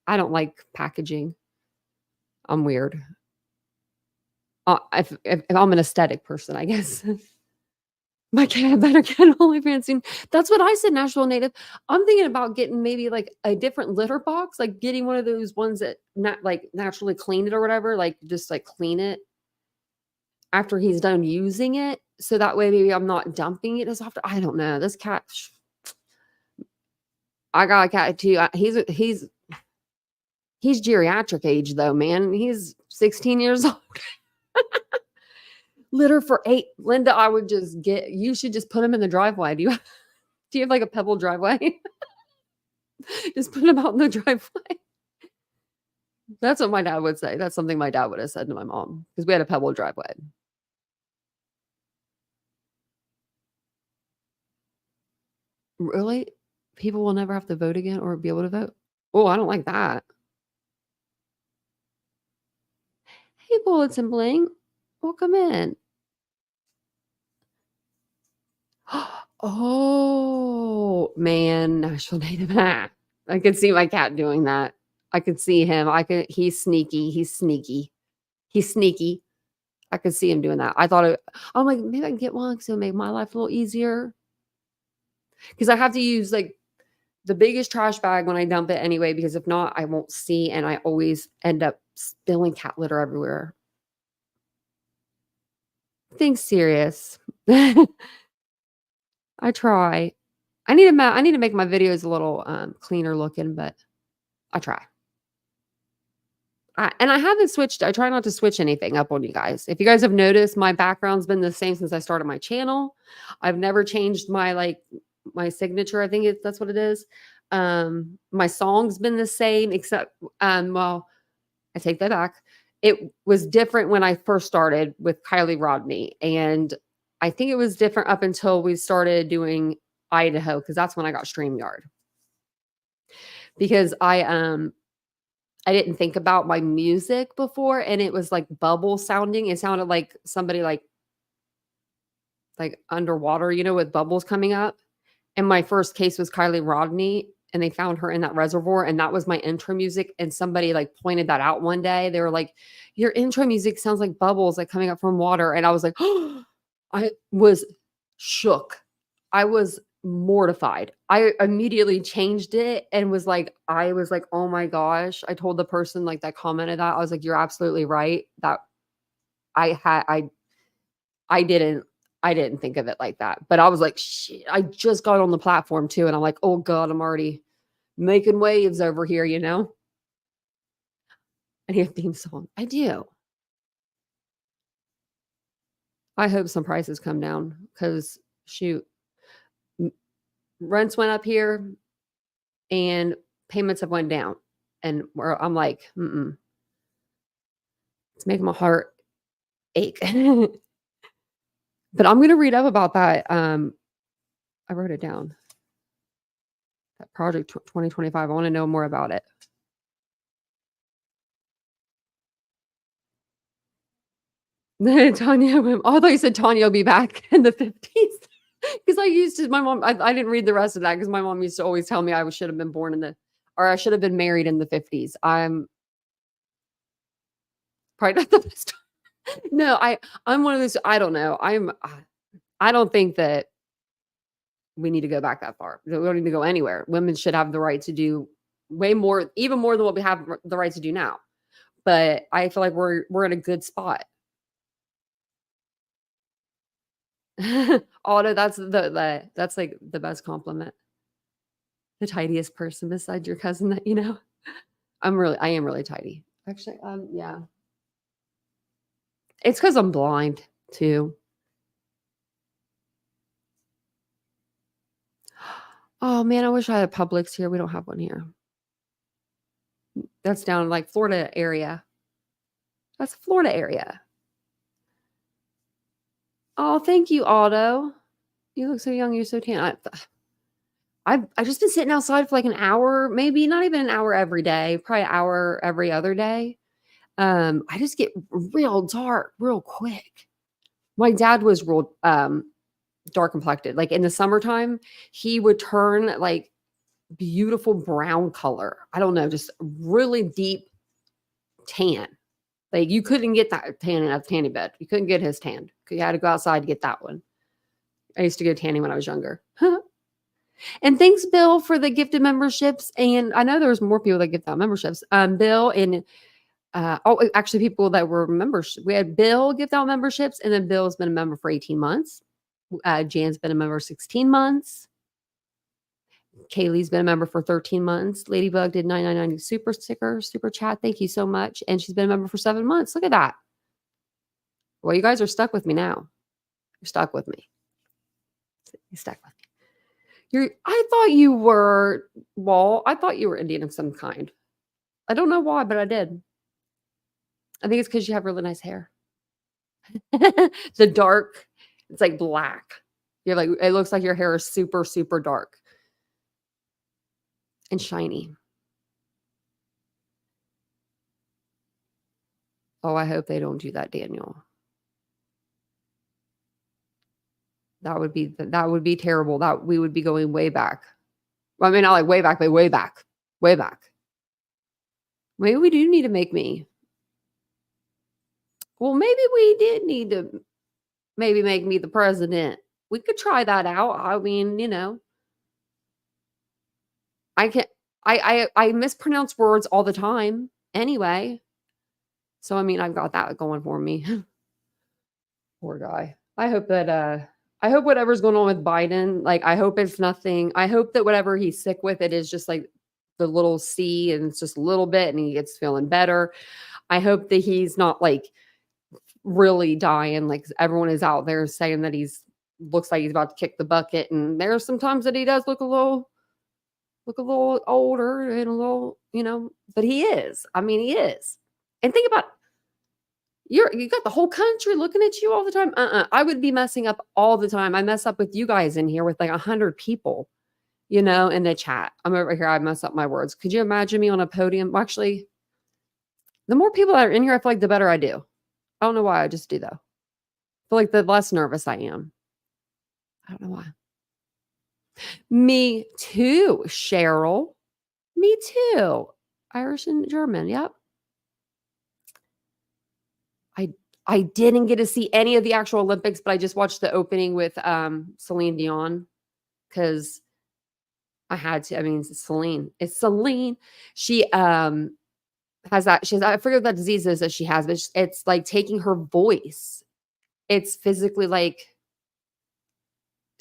I don't like packaging. I'm weird. If I'm an aesthetic person, I guess. My cat better get OnlyFans soon. That's what I said, Nashville native. I'm thinking about getting maybe like a different litter box, like getting one of those ones that not like naturally clean it or whatever, like just like clean it after he's done using it. So that way maybe I'm not dumping it as often. I don't know. This cat, I got a cat too. He's geriatric age though, man. He's 16 years old. Litter for 8. Linda, you should just put him in the driveway. Do you have like a pebble driveway? Just put him out in the driveway. That's what my dad would say. That's something my dad would have said to my mom because we had a pebble driveway. Really? People will never have to vote again or be able to vote? Oh, I don't like that. Hey, Bullets and Bling. Welcome in. Oh, man. National Native. I could see my cat doing that. I could see him. He's sneaky. He's sneaky. He's sneaky. I could see him doing that. I'm like, maybe I can get one because it'll make my life a little easier. Because I have to use like the biggest trash bag when I dump it anyway, because if not, I won't see. And I always end up spilling cat litter everywhere. Things serious. I try. I need to make my videos a little cleaner looking, but I try. And I haven't switched. I try not to switch anything up on you guys. If you guys have noticed, my background's been the same since I started my channel. I've never changed my signature. I think that's what it is. My song's been the same, except well, I take that back. It was different when I first started with Kylie Rodney, and I think it was different up until we started doing Idaho, because that's when I got StreamYard. Because I didn't think about my music before, and it was like bubble sounding. It sounded like somebody like underwater, with bubbles coming up. And my first case was Kylie Rodney, and they found her in that reservoir, and that was my intro music. And somebody pointed that out one day. They were like, "Your intro music sounds like bubbles coming up from water." And I was like, oh, I was shook. I was mortified. I immediately changed it and was like, oh my gosh. I told the person that commented that, I was like, you're absolutely right. That I didn't think of it like that. But I was like, shit, I just got on the platform too. And I'm like, oh God, I'm already making waves over here, I need a theme song. I do. I hope some prices come down because shoot, rents went up here and payments have went down. And I'm like, it's making my heart ache. But I'm going to read up about that. I wrote it down. That project 2025. I want to know more about it. Tanya, oh, I thought you said Tanya will be back in the 50s. Because I used to, my mom, I didn't read the rest of that because my mom used to always tell me I should have been born or I should have been married in the 50s. I'm probably not the best. No, I'm one of those, I don't know. I don't think that we need to go back that far. We don't need to go anywhere. Women should have the right to do way more, even more than what we have the right to do now. But I feel like we're in a good spot. Otto, that's the best compliment. The tidiest person besides your cousin that you know. I am really tidy. Actually, yeah. It's because I'm blind too. Oh man, I wish I had a Publix here. We don't have one here. That's down like Florida area. That's Florida area. Oh, thank you, Otto. You look so young. You're so tan. I've just been sitting outside for like an hour, maybe not even an hour every day, probably an hour every other day. I just get real dark real quick. My dad was real dark complected. Like in the summertime, he would turn like beautiful brown color. I don't know, just really deep tan. Like you couldn't get that tan in a tanning bed. You couldn't get his tan. You had to go outside to get that one. I used to go tanning when I was younger. And thanks, Bill, for the gifted memberships. And I know there's more people that gift out memberships. Bill and actually people that were members. We had Bill gift out memberships, and then Bill's been a member for 18 months. Jan's been a member 16 months. Kaylee's been a member for 13 months. Ladybug did 999 super sticker, super chat. Thank you so much. And she's been a member for 7 months. Look at that. Well, you guys are stuck with me now. You're stuck with me. You're stuck with me. I thought you were Indian of some kind. I don't know why, but I did. I think it's because you have really nice hair. The dark, it's like black. You're like, it looks like your hair is super, super dark and shiny. Oh, I hope they don't do that, Daniel. That would be terrible. That we would be going way back. Well, I mean, not like way back, but way back. Way back. Maybe we do need to make me. Well, maybe we did need to maybe make me the president. We could try that out. I mean, I mispronounce words all the time anyway. So I mean, I've got that going for me. Poor guy. I hope whatever's going on with Biden, like I hope it's nothing. I hope that whatever he's sick with, it is just like the little C and it's just a little bit and he gets feeling better. I hope that he's not like really dying. Like everyone is out there saying that looks like he's about to kick the bucket. And there's sometimes that he does look a little older and a little, but he is. I mean, he is. And think about you got the whole country looking at you all the time. I would be messing up all the time. I mess up with you guys in here with like 100 people, in the chat. I'm over here. I mess up my words. Could you imagine me on a podium? Well, actually, the more people that are in here, I feel like the better I do. I don't know why. I just do though. I feel like the less nervous I am. I don't know why. Me too, Cheryl. Me too. Irish and German. Yep. I didn't get to see any of the actual Olympics, but I just watched the opening with Celine Dion because I had to. I mean, it's Celine. She has that. I forget what that disease is that she has, but it's like taking her voice. It's physically like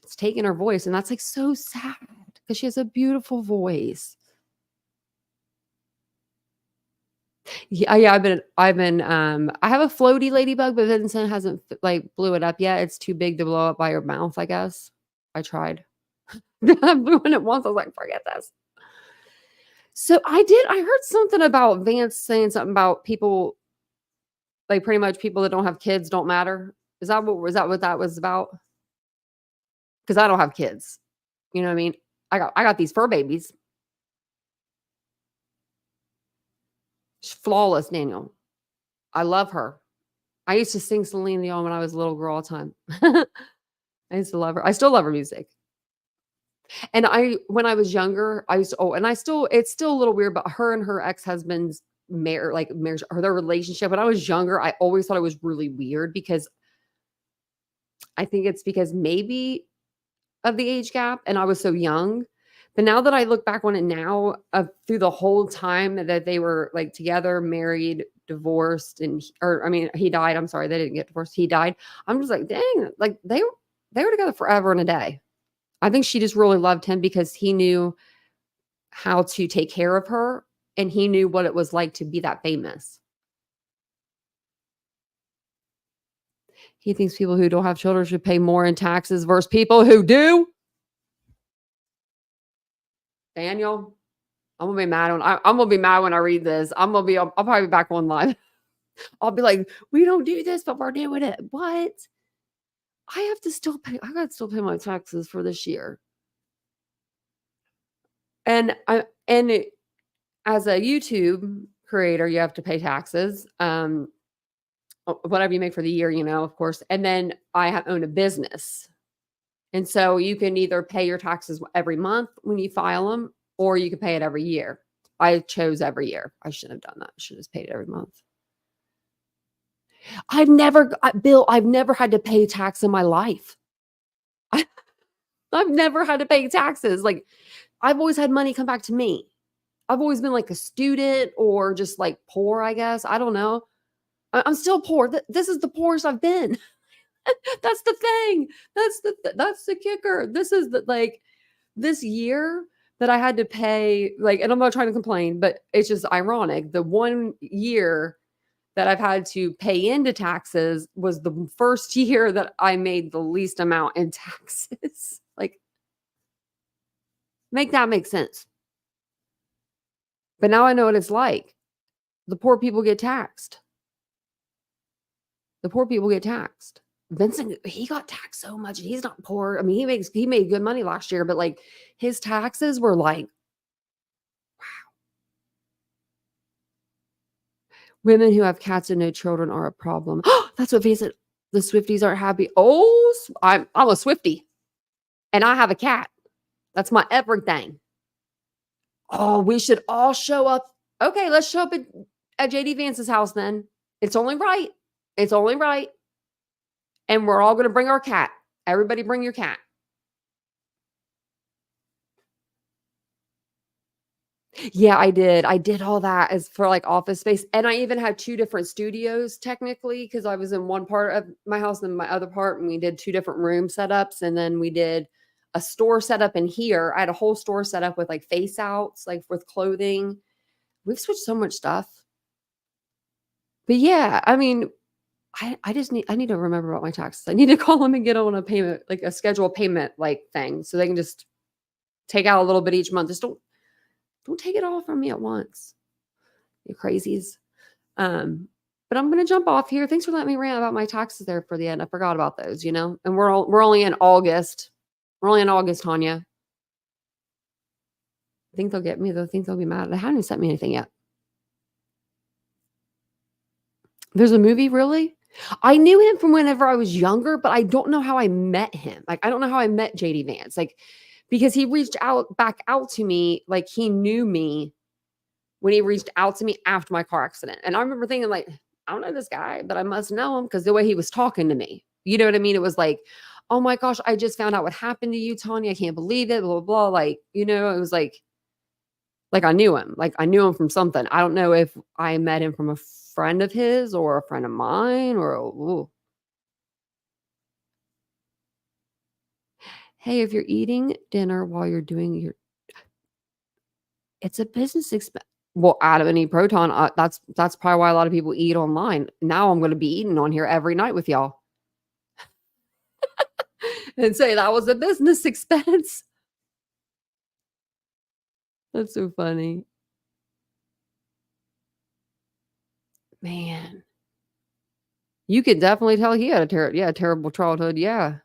it's taking her voice, and that's like so sad because she has a beautiful voice. Yeah, I've been I have a floaty ladybug, but Vincent hasn't like blew it up yet. It's too big to blow up by your mouth, I guess. I tried. I blew it once. I was like, forget this. So I heard something about Vance saying something about people, like pretty much people that don't have kids don't matter. Is that what that was about? Because I don't have kids. You know what I mean? I got these fur babies. She's flawless, Daniel. I love her. I used to sing Celine Dion when I was a little girl all the time. I used to love her. I still love her music. And when I was younger, it's still a little weird, but her and her ex-husband's marriage or their relationship. When I was younger, I always thought it was really weird because I think it's because maybe of the age gap and I was so young. But now that I look back on it now, through the whole time that they were like together, married, divorced, he died. I'm sorry, they didn't get divorced. He died. I'm just like, dang, like they were together forever and a day. I think she just really loved him because he knew how to take care of her and he knew what it was like to be that famous. He thinks people who don't have children should pay more in taxes versus people who do. Daniel, I'm gonna be mad I'm gonna be mad when I read this. I'll probably be back on live. I'll be like, we don't do this, but we're doing it. What? I have to still pay. I got to still pay my taxes for this year. And as a YouTube creator, you have to pay taxes. Whatever you make for the year, of course. And then I own a business. And so you can either pay your taxes every month when you file them, or you can pay it every year. I chose every year. I shouldn't have done that. I should have just paid it every month. Bill, I've never had to pay tax in my life. I've never had to pay taxes. Like, I've always had money come back to me. I've always been like a student or just like poor, I guess. I don't know. I'm still poor. This is the poorest I've been. That's the thing. That's the kicker. This is this year that I had to pay, and I'm not trying to complain, but it's just ironic. The 1 year that I've had to pay into taxes was the first year that I made the least amount in taxes. Make that make sense. But now I know what it's like. The poor people get taxed. The poor people get taxed. Vincent, he got taxed so much, and he's not poor. I mean, he made good money last year, but his taxes were wow. Women who have cats and no children are a problem. That's what face it. The Swifties aren't happy. Oh, I'm a Swiftie, and I have a cat. That's my everything. Oh, we should all show up. Okay, let's show up at JD Vance's house then. It's only right. It's only right. And we're all going to bring our cat. Everybody bring your cat. Yeah, I did. I did all that as for office space. And I even had 2 different studios technically, because I was in one part of my house and my other part, and we did 2 different room setups. And then we did a store setup in here. I had a whole store set up with face outs, with clothing. We've switched so much stuff. But yeah, I mean, I need to remember about my taxes. I need to call them and get on a payment, a scheduled payment thing, so they can just take out a little bit each month. Just don't take it all from me at once. You crazies. But I'm gonna jump off here. Thanks for letting me rant about my taxes there for the end. I forgot about those, and we're only in August. We're only in August, Tanya. I think they'll get me though. I think they'll be mad. They haven't even sent me anything yet. There's a movie, really? I knew him from whenever I was younger, but I don't know how I met him. I don't know how I met JD Vance. Because he reached back out to me, he knew me when he reached out to me after my car accident. And I remember thinking, I don't know this guy, but I must know him because the way he was talking to me. You know what I mean? It was oh my gosh, I just found out what happened to you, Tanya. I can't believe it, blah, blah, blah. It was I knew him. I knew him from something. I don't know if I met him from a friend of his or a friend of mine or hey, if you're eating dinner while you're doing it's a business expense. Well, Adam and Eve Proton, that's probably why a lot of people eat online. Now I'm going to be eating on here every night with y'all. And say that was a business expense. That's so funny. Man. You could definitely tell he had a terrible childhood. Yeah.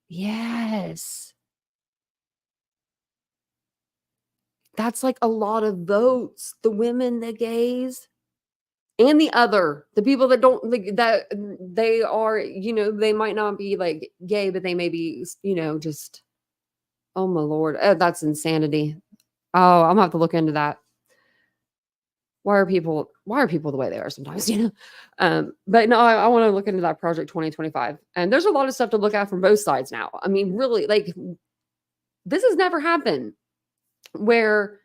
Yes. That's a lot of votes. The women, the gays, and the people that don't that they are, they might not be gay, but they may be, just, oh my Lord. That's insanity. Oh, I'm gonna have to look into that. Why are people the way they are sometimes, But no, I want to look into that Project 2025. And there's a lot of stuff to look at from both sides now. I mean, really, this has never happened where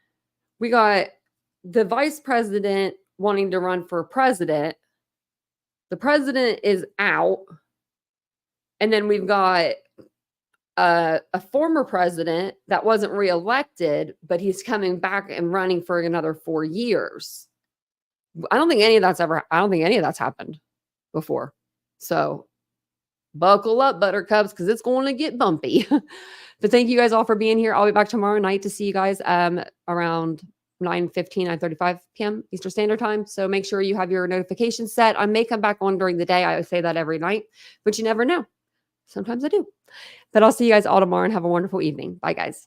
we got the vice president wanting to run for president. The president is out. And then we've got a former president that wasn't reelected, but he's coming back and running for another 4 years. I don't think any of that's happened. before. So buckle up, buttercups, because it's going to get bumpy. But thank you guys all for being here. I'll be back tomorrow night to see you guys around 9:15, 9:35 p.m. Eastern Standard Time. So make sure you have your notifications set. I may come back on during the day. I say that every night, but you never know. Sometimes I do. But I'll see you guys all tomorrow and have a wonderful evening. Bye, guys.